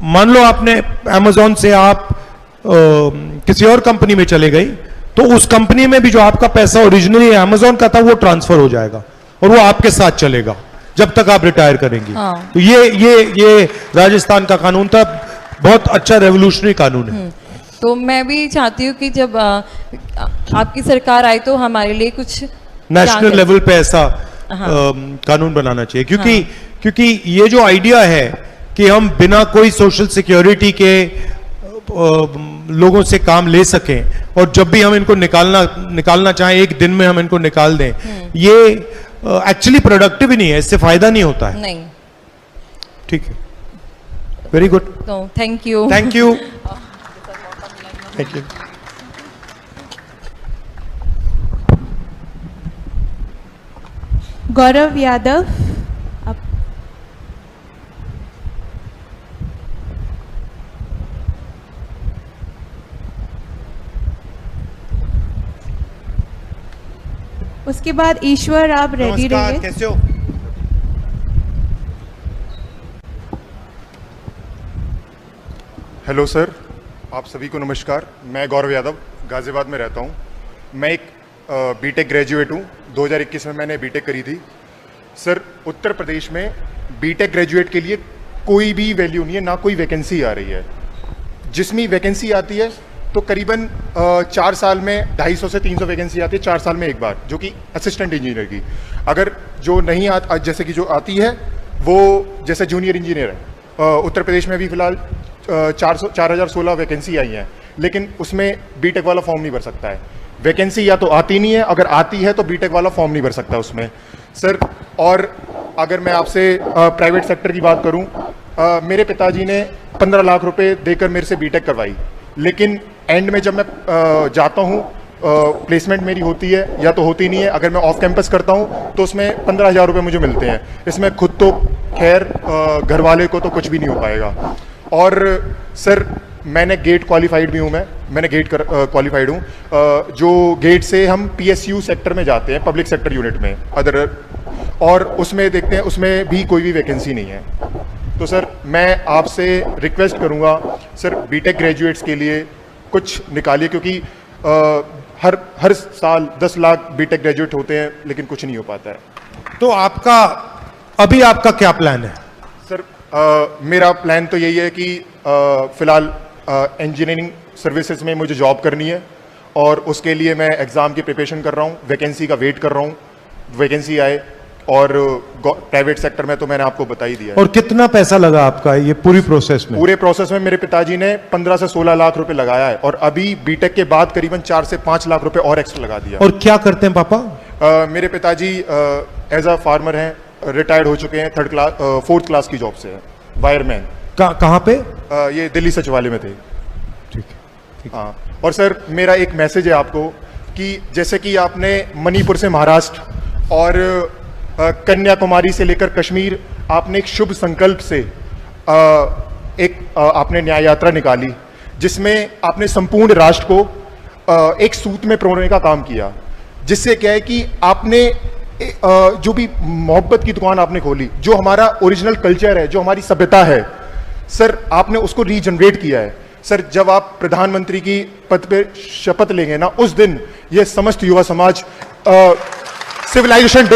मान लो आपने अमेजोन से आप किसी और कंपनी में चले गई, तो उस कंपनी में भी जो आपका पैसा ओरिजिनली अमेजोन का था वो ट्रांसफर हो जाएगा, और वो आपके साथ चलेगा जब तक आप रिटायर करेंगी। हाँ। तो ये राजस्थान का कानून था, बहुत अच्छा रेवोल्यूशनरी कानून है। तो मैं भी चाहती हूँ कि जब आपकी सरकार आए तो हमारे लिए कुछ नेशनल लेवल पे ऐसा कानून बनाना चाहिए, क्योंकि ये जो आइडिया है कि हम बिना कोई सोशल सिक्योरिटी के लोगों से काम ले सकें, और जब भी हम इनको निकालना चाहें 1 दिन में हम इनको निकाल दें, ये एक्चुअली प्रोडक्टिव ही नहीं है, इससे फायदा नहीं होता है। नहीं। ठीक है, वेरी गुड, तो thank you. Thank you, thank you. Gaurav Yadav, उसके बाद ईश्वर, आप रेडी रहिए। कैसे हो? हेलो सर, आप सभी को नमस्कार। मैं गौरव यादव गाजियाबाद में रहता हूँ। मैं एक बीटेक ग्रेजुएट हूँ। 2021 में मैंने बीटेक करी थी। सर, उत्तर प्रदेश में बीटेक ग्रेजुएट के लिए कोई भी वैल्यू नहीं है, ना कोई वैकेंसी आ रही है। जिसमें वैकेंसी आती है तो करीबन 4 साल में 250 से 300 वैकेंसी आती है, 4 साल में एक बार, जो कि असिस्टेंट इंजीनियर की। अगर जो नहीं जैसे कि जो आती है वो जैसे जूनियर इंजीनियर है। उत्तर प्रदेश में भी फिलहाल 4016 वैकेंसी आई हैं, लेकिन उसमें बीटेक वाला फॉर्म नहीं भर सकता है। वैकेंसी या तो आती नहीं है, अगर आती है तो बीटेक वाला फॉर्म नहीं भर सकता उसमें सर। और अगर मैं आपसे प्राइवेट सेक्टर की बात करूं, मेरे पिताजी ने 15 लाख रुपए देकर मेरे से बीटेक करवाई, लेकिन एंड में जब मैं जाता हूं, प्लेसमेंट मेरी होती है या तो होती नहीं है। अगर मैं ऑफ कैंपस करता हूं तो उसमें 15,000 रुपये मुझे मिलते हैं। इसमें खुद तो खैर घर वाले को तो कुछ भी नहीं हो पाएगा। और सर, मैंने गेट क्वालिफाइड भी हूँ। मैंने गेट क्वालिफाइड हूँ, जो गेट से हम पीएसयू सेक्टर में जाते हैं, पब्लिक सेक्टर यूनिट में अदर, और उसमें देखते हैं उसमें भी कोई भी वैकेंसी नहीं है। तो सर, मैं आपसे रिक्वेस्ट करूँगा सर, बीटेक ग्रेजुएट्स के लिए कुछ निकालिए, क्योंकि हर साल 10 लाख बीटेक ग्रेजुएट होते हैं, लेकिन कुछ नहीं हो पाता है। तो अभी आपका क्या प्लान है? सर, मेरा प्लान तो यही है कि फ़िलहाल इंजीनियरिंग सर्विसेज में मुझे जॉब करनी है, और उसके लिए मैं एग्ज़ाम की प्रिपरेशन कर रहा हूँ, वैकेंसी का वेट कर रहा हूँ, वैकेंसी आए। और प्राइवेट सेक्टर में तो मैंने आपको बता ही दिया है। और कितना पैसा लगा आपका ये पूरी प्रोसेस में? पूरे प्रोसेस में मेरे पिताजी ने 15 से 16 लाख रुपए लगाया है और अभी बीटेक के बाद करीबन 4 से 5 लाख रुपए और एक्स्ट्रा लगा दिया। और क्या करते हैं पापा? मेरे पिताजी एज अ फार्मर हैं, रिटायर्ड हो चुके हैं, 4th क्लास की जॉब से है, वायरमैन। कहाँ पे? ये दिल्ली सचिवालय में थे। ठीक है। हाँ, और सर मेरा एक मैसेज है आपको कि जैसे कि आपने मणिपुर से महाराष्ट्र और कन्याकुमारी से लेकर कश्मीर, आपने एक शुभ संकल्प से आपने न्याय यात्रा निकाली जिसमें आपने संपूर्ण राष्ट्र को एक सूत में पिरोने का काम किया, जिससे क्या है कि आपने जो भी मोहब्बत की दुकान आपने खोली, जो हमारा ओरिजिनल कल्चर है, जो हमारी सभ्यता है सर, आपने उसको रीजनरेट किया है। सर जब आप प्रधानमंत्री की पद पे शपथ लेंगे ना, उस दिन ये समस्त युवा समाज सिविलाइजेशन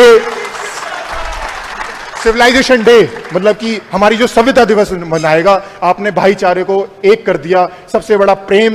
डे मतलब कि हमारी जो सभ्यता दिवस मनाएगा। आपने भाईचारे को एक कर दिया, सबसे बड़ा प्रेम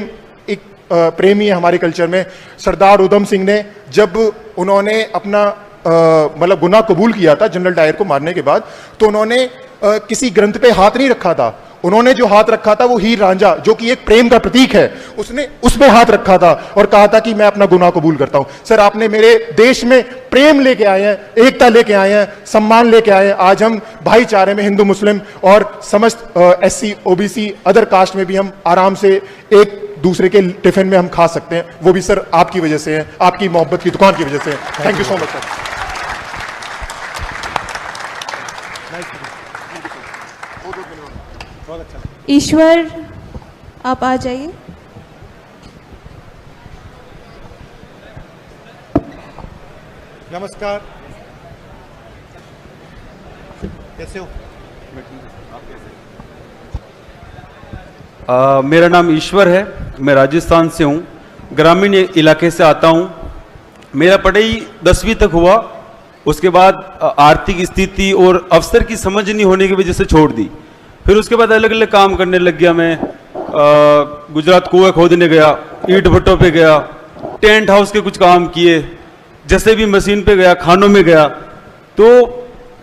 ही है हमारे कल्चर में। सरदार उधम सिंह ने जब उन्होंने अपना मतलब गुनाह कबूल किया था जनरल डायर को मारने के बाद, तो उन्होंने किसी ग्रंथ पे हाथ नहीं रखा था, उन्होंने जो हाथ रखा था वो हीर रांझा, जो कि एक प्रेम का प्रतीक है, उसने उसमें हाथ रखा था और कहा था कि मैं अपना गुनाह कबूल करता हूं। सर आपने मेरे देश में प्रेम लेके आए हैं, एकता लेके आए हैं, सम्मान लेके आए हैं। आज हम भाईचारे में हिंदू मुस्लिम और समस्त SC OBC अदर कास्ट में भी हम आराम से एक दूसरे के टिफिन में हम खा सकते हैं, वो भी सर आपकी वजह से है, आपकी मोहब्बत की दुकान की वजह से। Thank you so much sir. Ishwar आप आ जाइए। नमस्कार, कैसे हो? मेरा नाम ईश्वर है, मैं राजस्थान से हूँ, ग्रामीण इलाके से आता हूँ। मेरा पढ़ाई 10वीं तक हुआ, उसके बाद आर्थिक स्थिति और अवसर की समझ नहीं होने की वजह से छोड़ दी। फिर उसके बाद अलग अलग काम करने लग गया। मैं गुजरात कुएं खोदने गया, ईंट भट्टों पे गया, टेंट हाउस के कुछ काम किए, जैसे भी मशीन पे गया, खानों में गया, तो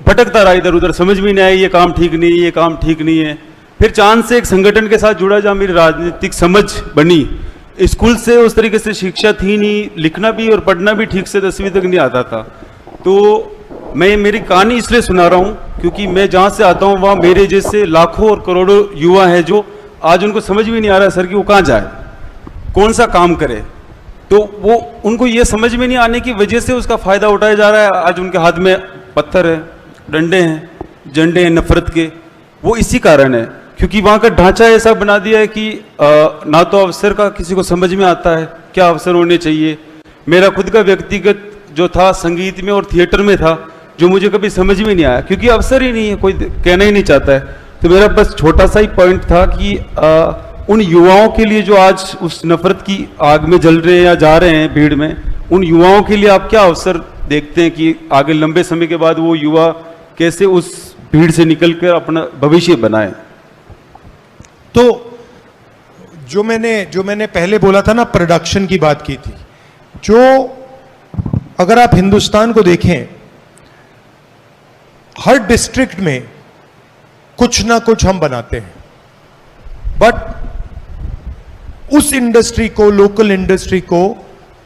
भटकता रहा इधर उधर, समझ में नहीं आया ये काम ठीक नहीं, ये काम ठीक नहीं है। फिर चांद से एक संगठन के साथ जुड़ा जहाँ मेरी राजनीतिक समझ बनी। स्कूल से उस तरीके से शिक्षा थी नहीं, लिखना भी और पढ़ना भी ठीक से 10वीं तक नहीं आता था। तो मैं मेरी कहानी इसलिए सुना रहा हूँ क्योंकि मैं जहाँ से आता हूँ वहाँ मेरे जैसे लाखों और करोड़ों युवा हैं जो आज उनको समझ भी नहीं आ रहा सर कि वो कहाँ जाए, कौन सा काम करे। तो वो उनको ये समझ में नहीं आने की वजह से उसका फ़ायदा उठाया जा रहा है। आज उनके हाथ में पत्थर है, डंडे हैं, झंडे हैं नफरत के। वो इसी कारण है क्योंकि वहाँ का ढांचा ऐसा बना दिया है कि ना तो अवसर का किसी को समझ में आता है क्या अवसर होने चाहिए। मेरा खुद का व्यक्तिगत जो था संगीत में और थिएटर में था, जो मुझे कभी समझ में नहीं आया क्योंकि अवसर ही नहीं है, कोई कहना ही नहीं चाहता है। तो मेरा बस छोटा सा ही पॉइंट था कि उन युवाओं के लिए जो आज उस नफरत की आग में जल रहे हैं या जा रहे हैं भीड़ में, उन युवाओं के लिए आप क्या अवसर देखते हैं कि आगे लंबे समय के बाद वो युवा कैसे उस भीड़ से निकलकर अपना भविष्य बनाए? तो जो मैंने पहले बोला था ना, प्रोडक्शन की बात की थी, जो अगर आप हिंदुस्तान को देखें, हर डिस्ट्रिक्ट में कुछ ना कुछ हम बनाते हैं, बट उस इंडस्ट्री को, लोकल इंडस्ट्री को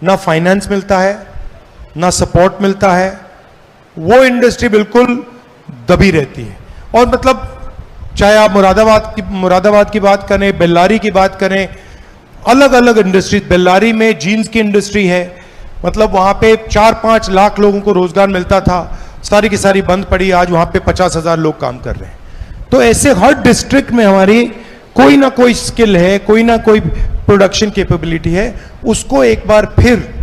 ना फाइनेंस मिलता है, ना सपोर्ट मिलता है। वो इंडस्ट्री बिल्कुल दबी रहती है। और मतलब चाहे आप मुरादाबाद की बात करें, बेल्लारी की बात करें, अलग अलग इंडस्ट्री, बेल्लारी में जीन्स की इंडस्ट्री है, मतलब वहां पे 4-5 लाख लोगों को रोजगार मिलता था, सारी की सारी बंद पड़ी, आज वहां पे 50,000 लोग काम कर रहे हैं। तो ऐसे हर डिस्ट्रिक्ट में हमारी कोई ना कोई स्किल है, कोई ना कोई प्रोडक्शन कैपेबिलिटी है, उसको एक बार फिर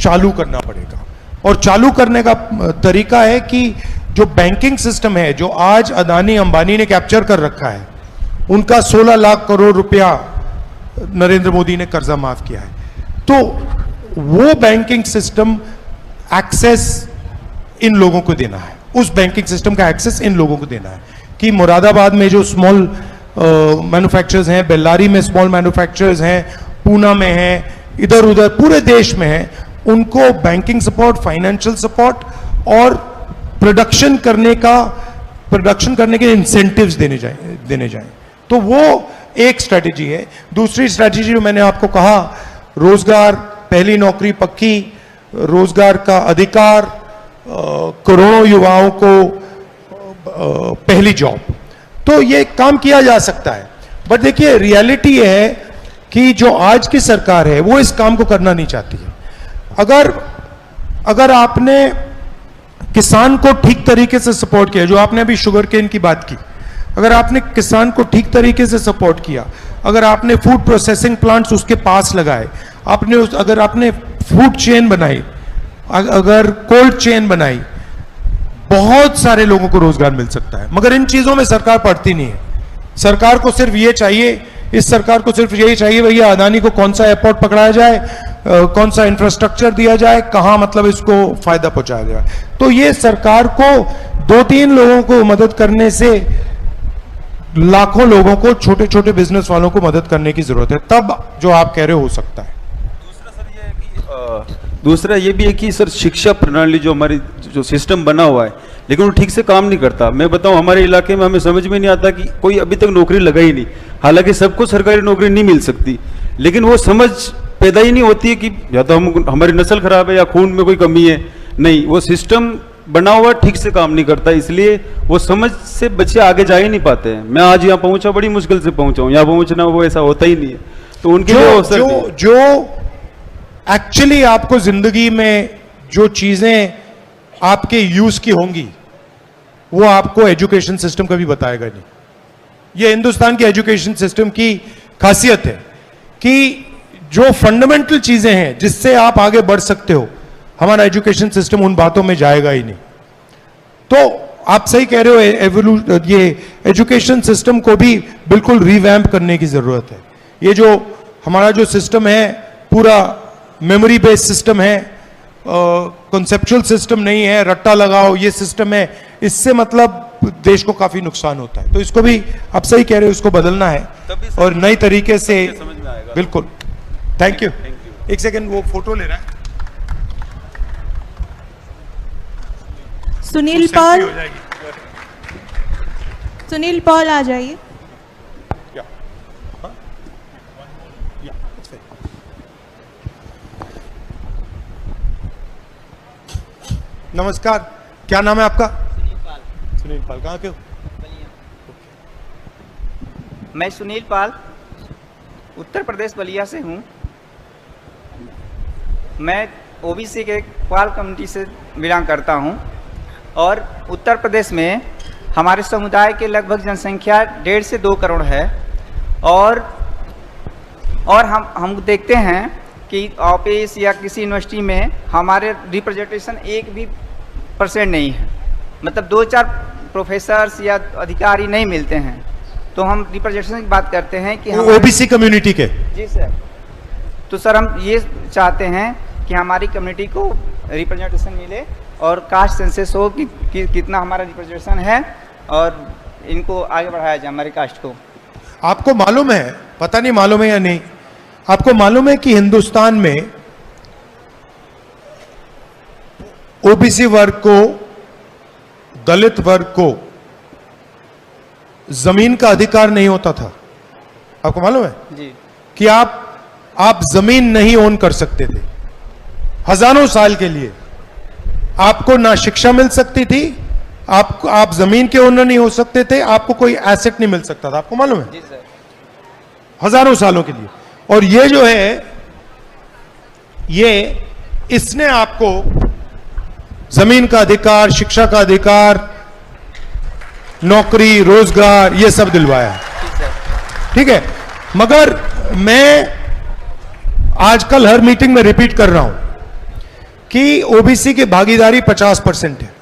चालू करना पड़ेगा। और चालू करने का तरीका है कि जो बैंकिंग सिस्टम है, जो आज अदानी अंबानी ने कैप्चर कर रखा है, उनका 16 लाख करोड़ रुपया नरेंद्र मोदी ने कर्जा माफ किया है, तो वो बैंकिंग सिस्टम एक्सेस इन लोगों को देना है, उस बैंकिंग सिस्टम का एक्सेस इन लोगों को देना है कि मुरादाबाद में जो स्मॉल मैन्युफैक्चरर्स हैं, बेल्लारी में स्मॉल मैन्युफैक्चरर्स हैं, पूना में हैं, इधर उधर पूरे देश में हैं, उनको बैंकिंग सपोर्ट, फाइनेंशियल सपोर्ट और प्रोडक्शन करने के इंसेंटिव्स देने जाएं। तो वो एक स्ट्रेटेजी है। दूसरी स्ट्रेटेजी जो मैंने आपको कहा, रोजगार, पहली नौकरी पक्की, रोजगार का अधिकार, करोड़ों युवाओं को पहली जॉब, तो ये काम किया जा सकता है। बट देखिए, रियलिटी है कि जो आज की सरकार है वो इस काम को करना नहीं चाहती है। अगर आपने किसान को ठीक तरीके से सपोर्ट किया, जो आपने अभी शुगर केन की बात की, अगर आपने किसान को ठीक तरीके से सपोर्ट किया, अगर आपने फूड प्रोसेसिंग प्लांट्स उसके पास लगाए, अगर आपने फूड चेन बनाई, अगर कोल्ड चेन बनाई, बहुत सारे लोगों को रोजगार मिल सकता है। मगर इन चीजों में सरकार पड़ती नहीं है। सरकार को सिर्फ ये चाहिए, इस सरकार को सिर्फ यही चाहिए, भैया अदानी को कौन सा एयरपोर्ट पकड़ाया जाए, कौन सा इंफ्रास्ट्रक्चर दिया जाए, कहां मतलब इसको फायदा पहुंचाया जाए। तो ये सरकार को 2-3 लोगों को मदद करने से लाखों लोगों को, छोटे छोटे बिजनेस वालों को मदद करने की जरूरत है, तब जो आप कह रहे हो सकता है। दूसरा ये भी है कि सर, शिक्षा प्रणाली जो हमारी जो सिस्टम बना हुआ है, लेकिन वो ठीक से काम नहीं करता। मैं बताऊं, हमारे इलाके में हमें समझ में नहीं आता कि कोई अभी तक नौकरी लगा ही नहीं। हालांकि सबको सरकारी नौकरी नहीं मिल सकती, लेकिन वो समझ पैदा ही नहीं होती है कि या तो हमारी नस्ल खराब है या खून में कोई कमी है। नहीं, वो सिस्टम बना हुआ ठीक से काम नहीं करता, इसलिए वो समझ से बच्चे आगे जा ही नहीं पाते हैं। मैं आज यहाँ पहुंचा, बड़ी मुश्किल से पहुंचा हूँ, यहाँ पहुंचना वो ऐसा होता ही नहीं है। तो उनके लिए जो एक्चुअली आपको जिंदगी में जो चीजें आपके यूज की होंगी, वो आपको एजुकेशन सिस्टम कभी बताएगा नहीं। ये हिंदुस्तान के एजुकेशन सिस्टम की खासियत है कि जो फंडामेंटल चीजें हैं जिससे आप आगे बढ़ सकते हो, हमारा एजुकेशन सिस्टम उन बातों में जाएगा ही नहीं। तो आप सही कह रहे हो, ये एजुकेशन सिस्टम को भी बिल्कुल रिवैम्प करने की जरूरत है। ये जो हमारा जो सिस्टम है, पूरा मेमोरी बेस्ड सिस्टम है, कॉन्सेप्चुअल सिस्टम नहीं है, रट्टा लगाओ ये सिस्टम है, इससे मतलब देश को काफी नुकसान होता है। तो इसको भी आप सही कह रहे हो, इसको बदलना है और नई तरीके से समझ में आएगा। बिल्कुल। Thank you. एक सेकंड, वो फोटो ले रहा है। सुनील पॉल, सुनील पॉल आ जाइए। नमस्कार, क्या नाम है आपका? सुनील पाल। कहाँ के हो? मैं सुनील पाल उत्तर प्रदेश बलिया से हूँ। मैं ओबीसी के पाल कम्युनिटी से बिलोंग करता हूँ और उत्तर प्रदेश में हमारे समुदाय के लगभग जनसंख्या 1.5 से 2 करोड़ है और हम देखते हैं कि ऑफिस या किसी यूनिवर्सिटी में हमारे रिप्रेजेंटेशन 1% नहीं है। मतलब 2-4 प्रोफेसर्स या अधिकारी नहीं मिलते हैं। तो हम रिप्रेजेंटेशन की बात करते हैं कि हम ओबीसी कम्युनिटी के। जी सर। तो सर, हम ये चाहते हैं कि हमारी कम्युनिटी को रिप्रेजेंटेशन मिले और कास्ट सेंसस हो कि कितना हमारा रिप्रेजेंटेशन है और इनको आगे बढ़ाया जाए हमारी कास्ट को। आपको मालूम है, पता नहीं मालूम है या नहीं, आपको मालूम है कि हिंदुस्तान में ओबीसी वर्ग को, दलित वर्ग को जमीन का अधिकार नहीं होता था। आपको मालूम है जी कि आप जमीन नहीं ओन कर सकते थे। हजारों साल के लिए आपको ना शिक्षा मिल सकती थी, आप जमीन के ओनर नहीं हो सकते थे, आपको कोई एसेट नहीं मिल सकता था। आपको मालूम है? जी सर। हजारों सालों के लिए। और ये जो है, ये इसने आपको जमीन का अधिकार, शिक्षा का अधिकार, नौकरी, रोजगार, ये सब दिलवाया। ठीक है। मगर मैं आजकल हर मीटिंग में रिपीट कर रहा हूं कि ओबीसी की भागीदारी 50% है।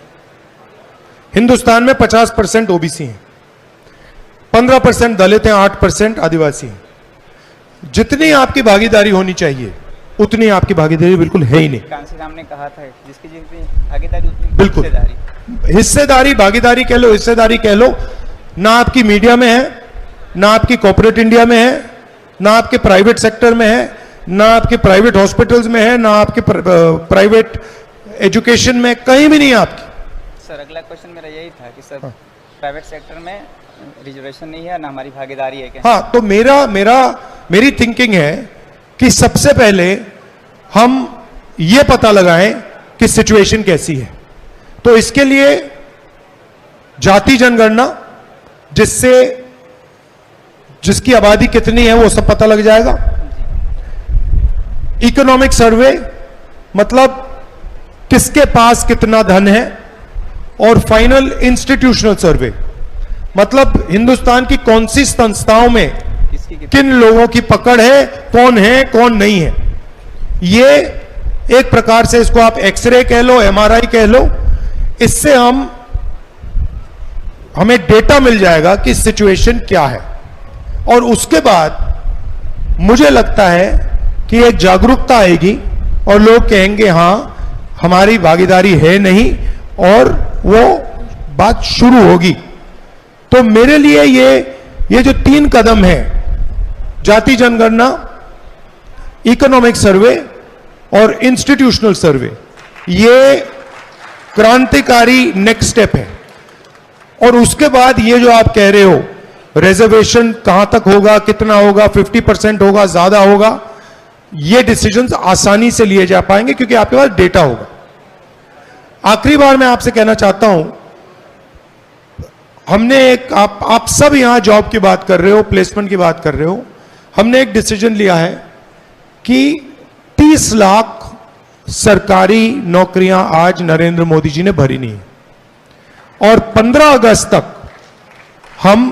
हिंदुस्तान में 50% ओबीसी हैं, 15% दलित हैं, 8% आदिवासी हैं। जितनी आपकी भागीदारी होनी चाहिए उतनी आपकी भागीदारी बिल्कुल है ही नहीं। कांसीराम ने कहा था, जिसकी जितनी भागीदारी उतनी बिल्कुल हिस्सेदारी, भागीदारी कह लो, हिस्सेदारी कह लो, ना आपकी मीडिया में है, ना आपकी कॉर्पोरेट इंडिया में है, ना आपके प्राइवेट सेक्टर में है, ना आपके प्राइवेट हॉस्पिटल्स में है, ना आपके प्राइवेट एजुकेशन में, कहीं भी नहीं है आपकी। सर, अगला क्वेश्चन मेरा यही था कि सर प्राइवेट सेक्टर में रिजर्वेशन नहीं है ना हमारी भागीदारी है क्या? हाँ, तो मेरी थिंकिंग है कि सबसे पहले हम ये पता लगाएं कि सिचुएशन कैसी है। तो इसके लिए जाति जनगणना, जिसकी आबादी कितनी है वो सब पता लग जाएगा। इकोनॉमिक सर्वे, मतलब किसके पास कितना धन है। और फाइनल इंस्टीट्यूशनल सर्वे, मतलब हिंदुस्तान की कौन सी संस्थाओं में किन लोगों की पकड़ है कौन नहीं है। ये एक प्रकार से इसको आप एक्सरे कह लो, एमआरआई कह लो, इससे हमें डेटा मिल जाएगा कि सिचुएशन क्या है। और उसके बाद मुझे लगता है कि एक जागरूकता आएगी और लोग कहेंगे हाँ हमारी भागीदारी है नहीं, और वो बात शुरू होगी। तो मेरे लिए ये जो 3 कदम है, जाति जनगणना, इकोनॉमिक सर्वे और इंस्टीट्यूशनल सर्वे, ये क्रांतिकारी नेक्स्ट स्टेप है। और उसके बाद ये जो आप कह रहे हो रिजर्वेशन कहां तक होगा, कितना होगा, 50% होगा, ज्यादा होगा, ये डिसीजंस आसानी से लिए जा पाएंगे क्योंकि आपके पास डेटा होगा। आखिरी बार मैं आपसे कहना चाहता हूं, हमने एक आप सब यहां जॉब की बात कर रहे हो, प्लेसमेंट की बात कर रहे हो, हमने एक डिसीजन लिया है कि 30 लाख सरकारी नौकरियां आज नरेंद्र मोदी जी ने भरी नहीं है, और 15 अगस्त तक हम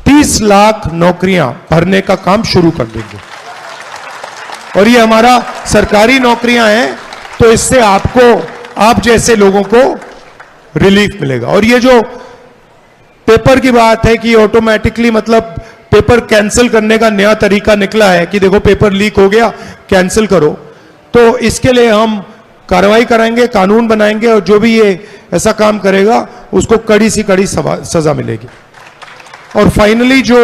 30 लाख नौकरियां भरने का काम शुरू कर देंगे। और ये हमारा सरकारी नौकरियां हैं, तो इससे आप जैसे लोगों को रिलीफ मिलेगा। और ये जो पेपर की बात है कि ऑटोमेटिकली, मतलब पेपर कैंसिल करने का नया तरीका निकला है कि देखो पेपर लीक हो गया कैंसिल करो, तो इसके लिए हम कार्रवाई कराएंगे, कानून बनाएंगे, और जो भी ये ऐसा काम करेगा उसको कड़ी सी कड़ी सजा मिलेगी। और फाइनली जो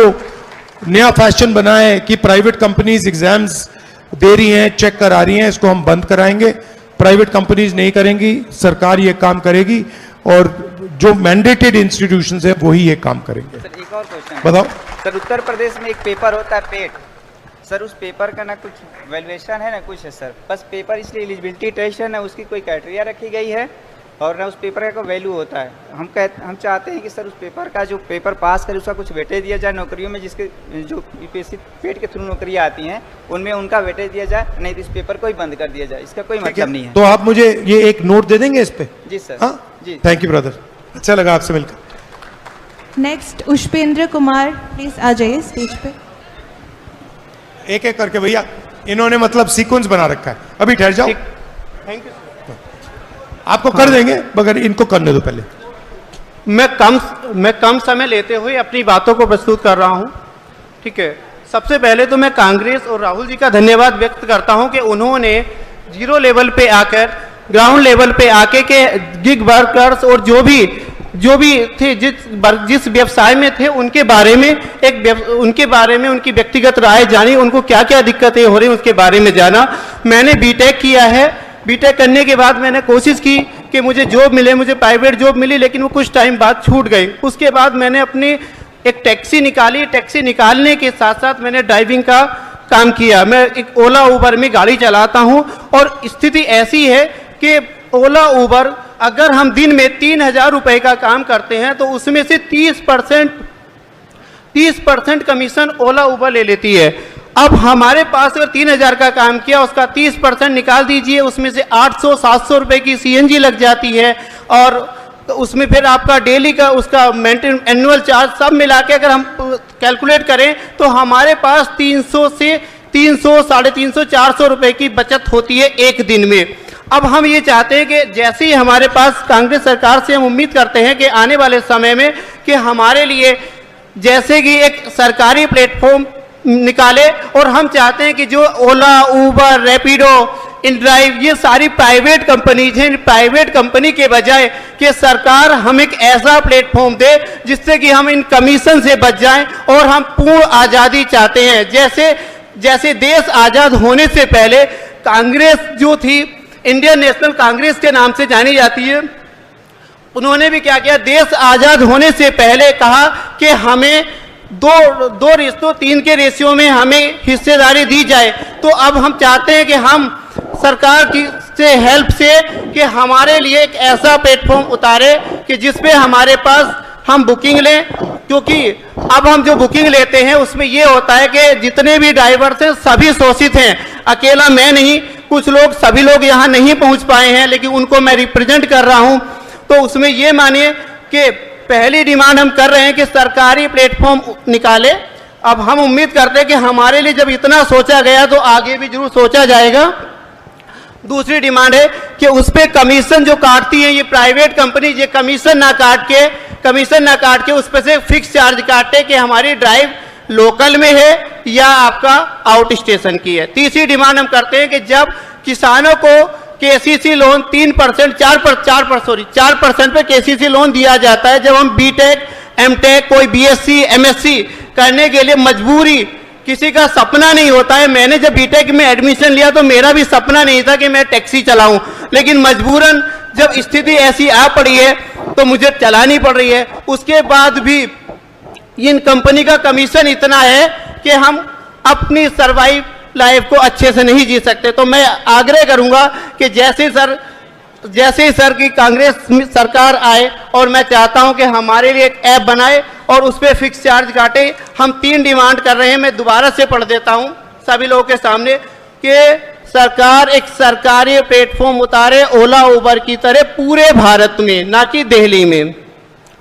नया फैशन बना है कि प्राइवेट कंपनीज एग्जाम्स दे रही हैं, चेक करा रही हैं, इसको हम बंद कराएंगे। प्राइवेट कंपनीज नहीं करेंगी, सरकार ये काम करेगी, और जो मैंडेटेड इंस्टीट्यूशंस है वही ये काम करेंगे। सर एक और क्वेश्चन बताओ। सर उत्तर प्रदेश में एक पेपर होता है पेट, सर उस पेपर का ना कुछ वैल्यूएशन है ना कुछ है सर, बस पेपर इसलिए एलिजिबिलिटी टेस्ट है ना, उसकी कोई क्राइटेरिया रखी गई है और ना उस पेपर का कोई वैल्यू होता है। हम चाहते हैं कि सर उस पेपर का जो पेपर पास करे उसका कुछ वेटेज दिया जाए नौकरियों में, जिसके जो यूपीएससी पेट के थ्रू नौकरियाँ आती हैं उनमें उनका वेटेज दिया जाए, नहीं तो इस पेपर को ही बंद कर दिया जाए, इसका कोई मतलब नहीं है। तो आप मुझे ये एक नोट दे देंगे इस पे? जी सर। हाँ जी, थैंक यू ब्रदर, अच्छा लगा आपसे मिलकर। नेक्स्ट उष्पेंद्र कुमार, प्लीज आ जाइए स्टेज पे। एक एक करके भैया, इन्होंने मतलब सीक्वेंस बना रखा है, अभी ठहर जाओ, थैंक यू। आपको कर देंगे मगर इनको करने दो पहले। मैं कम समय लेते हुए अपनी बातों को प्रस्तुत कर रहा हूं, ठीक है। सबसे पहले तो मैं कांग्रेस और राहुल जी का धन्यवाद व्यक्त करता हूं कि उन्होंने जीरो लेवल पे आकर, ग्राउंड लेवल पे आके के गिग वर्कर्स और जो भी थे जिस व्यवसाय में थे उनके बारे में उनकी व्यक्तिगत राय जानी, उनको क्या क्या दिक्कतें हो रही उसके बारे में जाना। मैंने बीटेक किया है, बीटेक करने के बाद मैंने कोशिश की कि मुझे जॉब मिले, मुझे प्राइवेट जॉब मिली, लेकिन वो कुछ टाइम बाद छूट गई। उसके बाद मैंने अपनी एक टैक्सी निकाली, टैक्सी निकालने के साथ साथ मैंने ड्राइविंग का काम किया। मैं एक ओला उबर में गाड़ी चलाता हूं और स्थिति ऐसी है कि ओला उबर अगर हम दिन में 3,000 रुपए का काम करते हैं तो उसमें से 30% कमीशन ओला उबर ले लेती है। अब हमारे पास अगर 3,000 का काम किया, उसका 30% निकाल दीजिए, उसमें से 800-700 रुपए की सीएनजी लग जाती है, और तो उसमें फिर आपका डेली का उसका मेंटेन एनुअल चार्ज सब मिला के अगर हम कैलकुलेट करें तो हमारे पास 300 से 300, 350, 400 रुपए की बचत होती है एक दिन में। अब हम ये चाहते हैं कि जैसे ही हमारे पास कांग्रेस सरकार से हम उम्मीद करते हैं कि आने वाले समय में कि हमारे लिए जैसे कि एक सरकारी प्लेटफॉर्म निकाले, और हम चाहते हैं कि जो ओला, उबर, रैपिडो, इनड्राइव, ये सारी प्राइवेट कंपनीज हैं, प्राइवेट कंपनी के बजाय कि सरकार हमें एक ऐसा प्लेटफॉर्म दे जिससे कि हम इन कमीशन से बच जाएं, और हम पूर्ण आज़ादी चाहते हैं। जैसे देश आज़ाद होने से पहले कांग्रेस जो थी, इंडियन नेशनल कांग्रेस के नाम से जानी जाती है, उन्होंने भी क्या किया, देश आजाद होने से पहले कहा कि हमें दो रेशियो 3 के रेशियो में हमें हिस्सेदारी दी जाए। तो अब हम चाहते हैं कि हम सरकार की से हेल्प से कि हमारे लिए एक ऐसा प्लेटफॉर्म उतारे कि जिसपे हमारे पास हम बुकिंग लें, क्योंकि अब हम जो बुकिंग लेते हैं उसमें ये होता है कि जितने भी ड्राइवर्स हैं सभी शोषित हैं, अकेला मैं नहीं, कुछ लोग, सभी लोग यहाँ नहीं पहुँच पाए हैं, लेकिन उनको मैं रिप्रेजेंट कर रहा हूँ। तो उसमें ये मानिए कि पहली डिमांड हम कर रहे हैं कि सरकारी प्लेटफॉर्म निकाले। अब हम उम्मीद करते हैं कि हमारे लिए जब इतना सोचा गया तो आगे भी जरूर सोचा जाएगा। दूसरी डिमांड है कि उस पर कमीशन जो काटती है ये प्राइवेट कंपनी, ये कमीशन ना काट के उस पर से फिक्स चार्ज काटे कि हमारी ड्राइव लोकल में है या आपका आउट स्टेशन की है। तीसरी डिमांड हम करते हैं कि जब किसानों को केसीसी लोन 3% 4% पे केसीसी लोन दिया जाता है, जब हम बीटेक एमटेक कोई बीएससी एमएससी करने के लिए मजबूरी, किसी का सपना नहीं होता है। मैंने जब बीटेक में एडमिशन लिया तो मेरा भी सपना नहीं था कि मैं टैक्सी चलाऊं, लेकिन मजबूरन जब स्थिति ऐसी आ पड़ी है तो मुझे चलानी पड़ रही है। उसके बाद भी इन कंपनी का कमीशन इतना है कि हम अपनी सर्वाइव लाइफ को अच्छे से नहीं जी सकते। तो मैं आग्रह करूंगा कि जैसे ही सर की कांग्रेस सरकार आए, और मैं चाहता हूं कि हमारे लिए एक ऐप बनाए और उस पर फिक्स चार्ज काटे। हम 3 डिमांड कर रहे हैं, मैं दोबारा से पढ़ देता हूं सभी लोगों के सामने कि सरकार एक सरकारी प्लेटफॉर्म उतारे ओला उबर की तरह पूरे भारत में, ना कि दिल्ली में।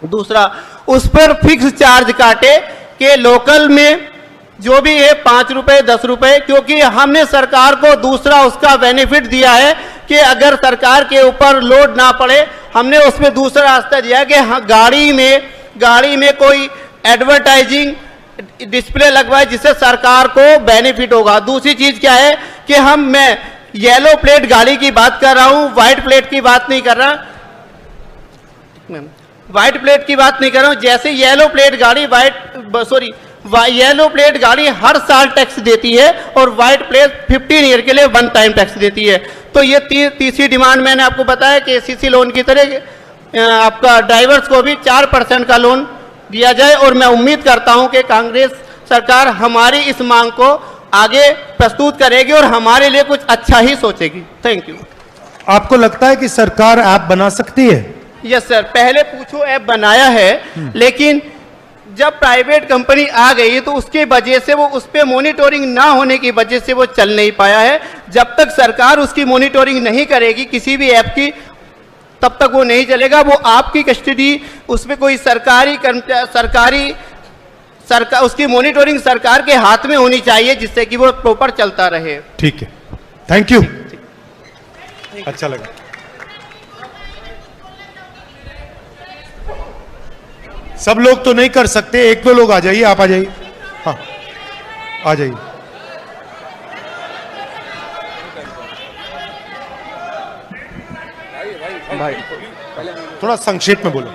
दूसरा, उस पर फिक्स चार्ज काटे कि लोकल में जो भी है 5 रुपए 10 रुपए, क्योंकि हमने सरकार को दूसरा उसका बेनिफिट दिया है कि अगर सरकार के ऊपर लोड ना पड़े, हमने उसमें दूसरा रास्ता दिया कि हाँ, गाड़ी में कोई एडवर्टाइजिंग डिस्प्ले लगवाए जिससे सरकार को बेनिफिट होगा। दूसरी चीज क्या है कि मैं येलो प्लेट गाड़ी की बात कर रहा हूं, व्हाइट प्लेट की बात नहीं कर रहा, जैसे येलो प्लेट गाड़ी हर साल टैक्स देती है और व्हाइट प्लेट 15 ईयर के लिए 1 टाइम टैक्स देती है। तो ये तीसरी डिमांड मैंने आपको बताया कि केसीसी लोन की तरह आपका ड्राइवर्स को भी 4% का लोन दिया जाए। और मैं उम्मीद करता हूं कि कांग्रेस सरकार हमारी इस मांग को आगे प्रस्तुत करेगी और हमारे लिए कुछ अच्छा ही सोचेगी। Thank you. आपको लगता है कि सरकार ऐप बना सकती है? यस सर, पहले पूछो ऐप बनाया है, लेकिन जब प्राइवेट कंपनी आ गई तो उसके वजह से वो उस पर मॉनिटरिंग ना होने की वजह से वो चल नहीं पाया है। जब तक सरकार उसकी मॉनिटरिंग नहीं करेगी किसी भी ऐप की, तब तक वो नहीं चलेगा। वो आपकी कस्टडी, उसमें कोई उसकी मॉनिटरिंग सरकार के हाथ में होनी चाहिए जिससे कि वो प्रॉपर चलता रहे। ठीक है, थैंक यू, अच्छा लगा। सब लोग तो नहीं कर सकते, 1-2 लोग आ जाइए, आप आ जाइए, हाँ आ जाइए। भाई थोड़ा संक्षेप में बोलो।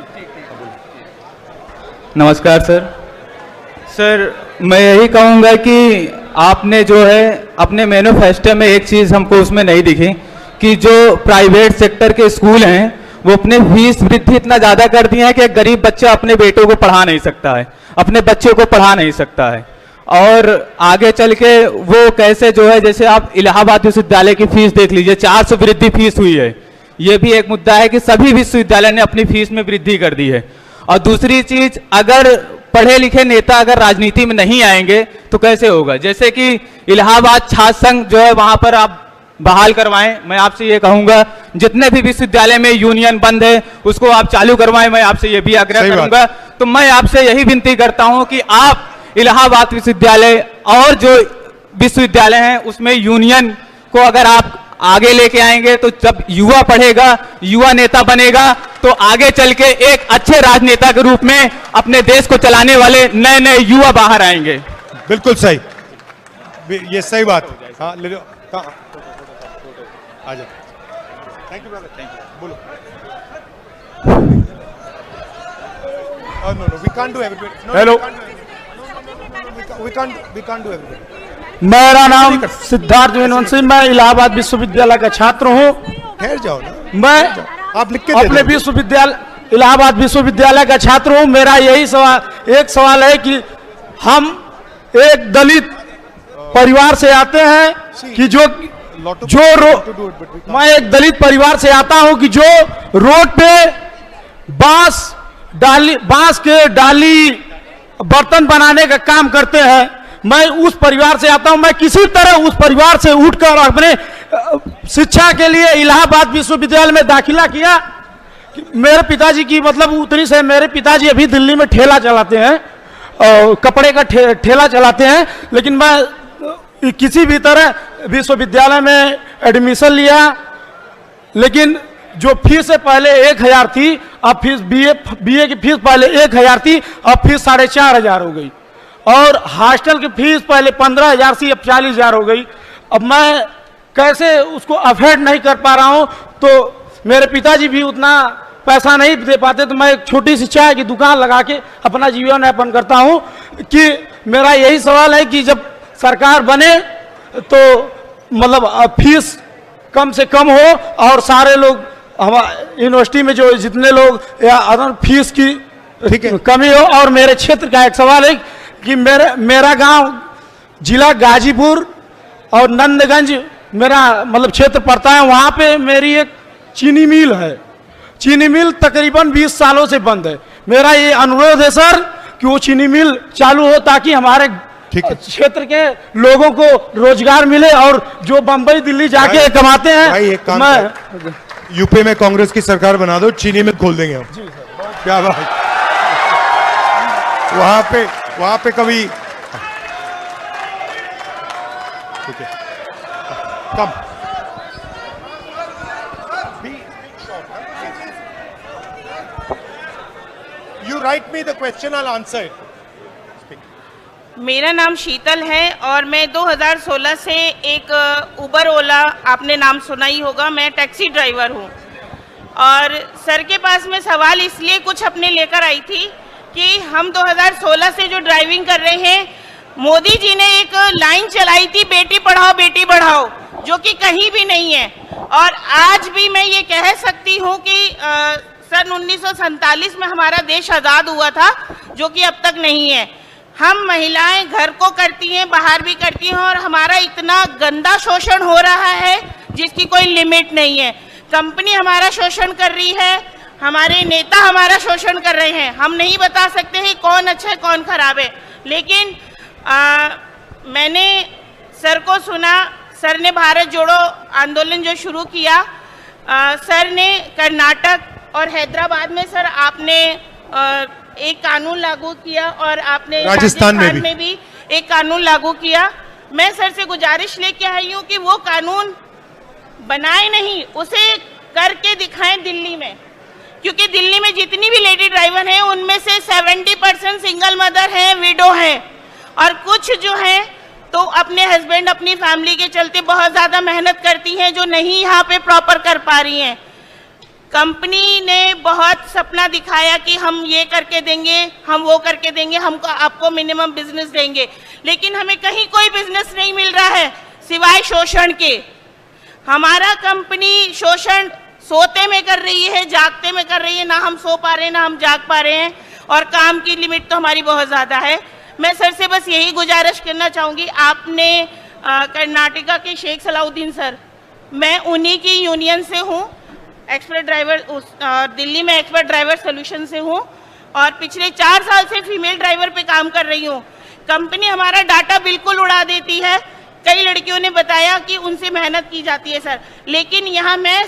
नमस्कार सर, मैं यही कहूँगा कि आपने जो है अपने मैनिफेस्टो में एक चीज़ हमको उसमें नहीं दिखी कि जो प्राइवेट सेक्टर के स्कूल हैं वो अपने फीस वृद्धि इतना ज़्यादा कर दिए हैं कि एक गरीब बच्चा अपने बेटों को पढ़ा नहीं सकता है, अपने बच्चों को पढ़ा नहीं सकता है। और आगे चल के वो कैसे जो है, जैसे आप इलाहाबाद विश्वविद्यालय की फीस देख लीजिए, 400 वृद्धि फीस हुई है। ये भी एक मुद्दा है कि सभी विश्वविद्यालय ने अपनी फीस में वृद्धि कर दी है। और दूसरी चीज, अगर पढ़े लिखे नेता अगर राजनीति में नहीं आएंगे तो कैसे होगा? जैसे कि इलाहाबाद छात्र संघ जो है वहां पर आप बहाल करवाएं। मैं आपसे ये कहूंगा, जितने भी विश्वविद्यालय में यूनियन बंद है उसको आप चालू करवाएं। मैं आपसे ये भी आग्रह करूंगा। तो मैं आपसे यही विनती करता हूं कि आप इलाहाबाद विश्वविद्यालय और जो विश्वविद्यालय हैं उसमें यूनियन को अगर आप आगे लेके आएंगे तो जब युवा पढ़ेगा, युवा नेता बनेगा, तो आगे चल के एक अच्छे राजनेता के रूप में अपने देश को चलाने वाले नए नए युवा बाहर आएंगे। बिल्कुल सही, ये सही बात है। हाँ ले लो, आ जाओ। Thank you brother, thank you. बोलो। No, we can't do everybody. Hello, we can't do everybody. मेरा नाम सिद्धार्थ वेनवंशी, मैं इलाहाबाद विश्वविद्यालय का छात्र हूँ। ठहर जाओ ना, मैं आप लिख के अपने विश्वविद्यालय इलाहाबाद विश्वविद्यालय का छात्र हूं। मेरा यही सवाल है कि हम एक दलित परिवार से आते हैं कि मैं एक दलित परिवार से आता हूं कि जो रोड पे बांस के डाली बर्तन बनाने का काम करते हैं। मैं उस परिवार से आता हूं। मैं किसी तरह उस परिवार से उठकर अपने शिक्षा के लिए इलाहाबाद विश्वविद्यालय में दाखिला किया। मेरे पिताजी की मतलब उतनी से, मेरे पिताजी अभी दिल्ली में ठेला चलाते हैं, कपड़े का ठेला चलाते हैं, लेकिन मैं किसी भी तरह विश्वविद्यालय में एडमिशन लिया। लेकिन जो फीस से पहले 1000 थी, अब फीस बीए की फीस पहले 1000 थी, अब फीस 4500 हो गई। और हॉस्टल की फीस पहले 15000 थी, अब 40000 हो गई। अब मैं कैसे उसको अफोर्ड नहीं कर पा रहा हूं, तो मेरे पिताजी भी उतना पैसा नहीं दे पाते, तो मैं एक छोटी सी चाय की दुकान लगा के अपना जीवन यापन करता हूं। कि मेरा यही सवाल है कि जब सरकार बने तो मतलब फीस कम से कम हो और सारे लोग यूनिवर्सिटी में जो जितने लोग या अदर फीस की कमी हो। और मेरे क्षेत्र का एक सवाल है कि मेरा गांव जिला गाजीपुर और नंदगंज मेरा मतलब क्षेत्र पड़ता है। वहाँ पे मेरी एक चीनी मिल है। चीनी मिल तकरीबन 20 सालों से बंद है। मेरा ये अनुरोध है सर कि वो चीनी मिल चालू हो ताकि हमारे क्षेत्र के लोगों को रोजगार मिले और जो बंबई दिल्ली जाके कमाते हैं। भाई एक काम यूपी में कांग्रेस की सरकार बना दो, चीनी मिल खोल देंगे हम। क्या बात, वहां पे कभी ठीक है कम You write me the question, I'll answer it. मेरा नाम शीतल है और मैं 2016 से एक उबर ओला, आपने नाम सुना ही होगा, मैं टैक्सी ड्राइवर हूँ। और सर के पास मैं सवाल इसलिए कुछ अपने लेकर आई थी कि हम 2016 से जो ड्राइविंग कर रहे हैं, मोदी जी ने एक लाइन चलाई थी बेटी पढ़ाओ, जो कि कहीं भी नहीं है। और आज भी मैं ये कह सकती हूँ कि सन 1947 में हमारा देश आज़ाद हुआ था, जो कि अब तक नहीं है। हम महिलाएं घर को करती हैं, बाहर भी करती हैं, और हमारा इतना गंदा शोषण हो रहा है जिसकी कोई लिमिट नहीं है। कंपनी हमारा शोषण कर रही है, हमारे नेता हमारा शोषण कर रहे हैं। हम नहीं बता सकते हैं कौन अच्छा है कौन खराब है। लेकिन मैंने सर को सुना, सर ने भारत जोड़ो आंदोलन जो शुरू किया, सर ने कर्नाटक और हैदराबाद में सर आपने एक कानून लागू किया और आपने राजस्थान में भी एक कानून लागू किया। मैं सर से गुजारिश लेके आई हूँ कि वो कानून बनाए नहीं, उसे करके दिखाएं दिल्ली में, क्योंकि दिल्ली में जितनी भी लेडी ड्राइवर हैं उनमें से 70% सिंगल मदर हैं, विडो हैं, और कुछ जो हैं तो अपने हस्बैंड अपनी फैमिली के चलते बहुत ज़्यादा मेहनत करती हैं, जो नहीं यहाँ पे प्रॉपर कर पा रही हैं। कंपनी ने बहुत सपना दिखाया कि हम ये करके देंगे, हम वो करके देंगे, हमको आपको मिनिमम बिजनेस देंगे, लेकिन हमें कहीं कोई बिजनेस नहीं मिल रहा है सिवाय शोषण के। हमारा कंपनी शोषण सोते में कर रही है, जागते में कर रही है, ना हम सो पा रहे हैं ना हम जाग पा रहे हैं, और काम की लिमिट तो हमारी बहुत ज़्यादा है। मैं सर से बस यही गुजारिश करना चाहूँगी, आपने कर्नाटका के शेख सलाउद्दीन सर, मैं उन्हीं की यूनियन से हूँ, एक्सपर्ट ड्राइवर, दिल्ली में एक्सपर्ट ड्राइवर सोल्यूशन से हूँ, और पिछले 4 साल से फीमेल ड्राइवर पे काम कर रही हूँ। कंपनी हमारा डाटा बिल्कुल उड़ा देती है। कई लड़कियों ने बताया कि उनसे मेहनत की जाती है सर, लेकिन यहाँ मैं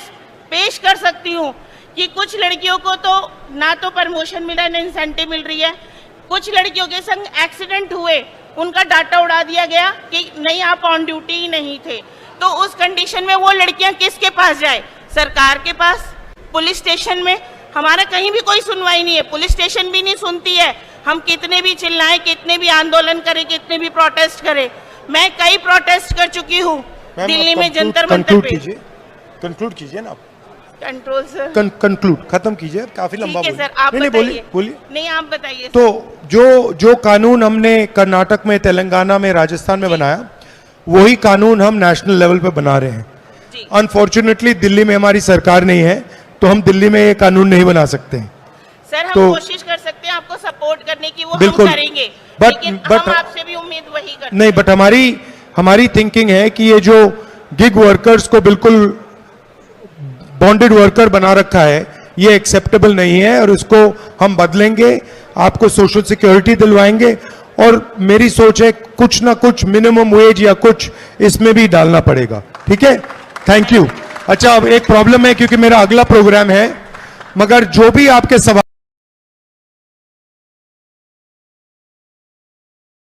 पेश कर सकती हूँ कि कुछ लड़कियों को तो ना तो प्रमोशन मिला, ना इंसेंटिव मिल रही है। कुछ लड़कियों के संग एक्सीडेंट हुए, उनका डाटा उड़ा दिया गया कि नहीं आप ऑन ड्यूटी ही नहीं थे। तो उस कंडीशन में वो लड़कियां किसके पास जाए? सरकार के पास, पुलिस स्टेशन में। हमारा कहीं भी कोई सुनवाई नहीं है, पुलिस स्टेशन भी नहीं सुनती है। हम कितने भी चिल्लाएं, कितने भी आंदोलन करें, कितने भी प्रोटेस्ट करें। मैं कई प्रोटेस्ट कर चुकी हूँ दिल्ली में जंतर मंतर पे। कंक्लूड कीजिए ना, कंट्रोल सर, कंक्लूड खत्म कीजिए, काफी लंबा बोलिए। सर आप बताइए, नहीं आप बताइए। तो जो कानून हमने कर्नाटक में, तेलंगाना में, राजस्थान में बनाया, वही कानून हम नेशनल लेवल पे बना रहे हैं। अनफॉर्चुनेटली दिल्ली में हमारी सरकार नहीं है, तो हम दिल्ली में ये कानून नहीं बना सकते हैं। सर हम तो कोशिश कर सकते हैं आपको सपोर्ट करने की, वो बिल्कुल, हम करेंगे, but- लेकिन but- हम आपसे भी उम्मीद वही करते नहीं, बट हमारी थिंकिंग है कि ये जो गिग वर्कर्स को बिल्कुल बॉन्डेड वर्कर बना रखा है, ये एक्सेप्टेबल नहीं है और इसको हम बदलेंगे, आपको सोशल सिक्योरिटी दिलवाएंगे और मेरी सोच है कुछ ना कुछ मिनिमम वेज या कुछ इसमें भी डालना पड़ेगा। ठीक है, थैंक यू। अच्छा, अब एक प्रॉब्लम है क्योंकि मेरा अगला प्रोग्राम है, मगर जो भी आपके सवाल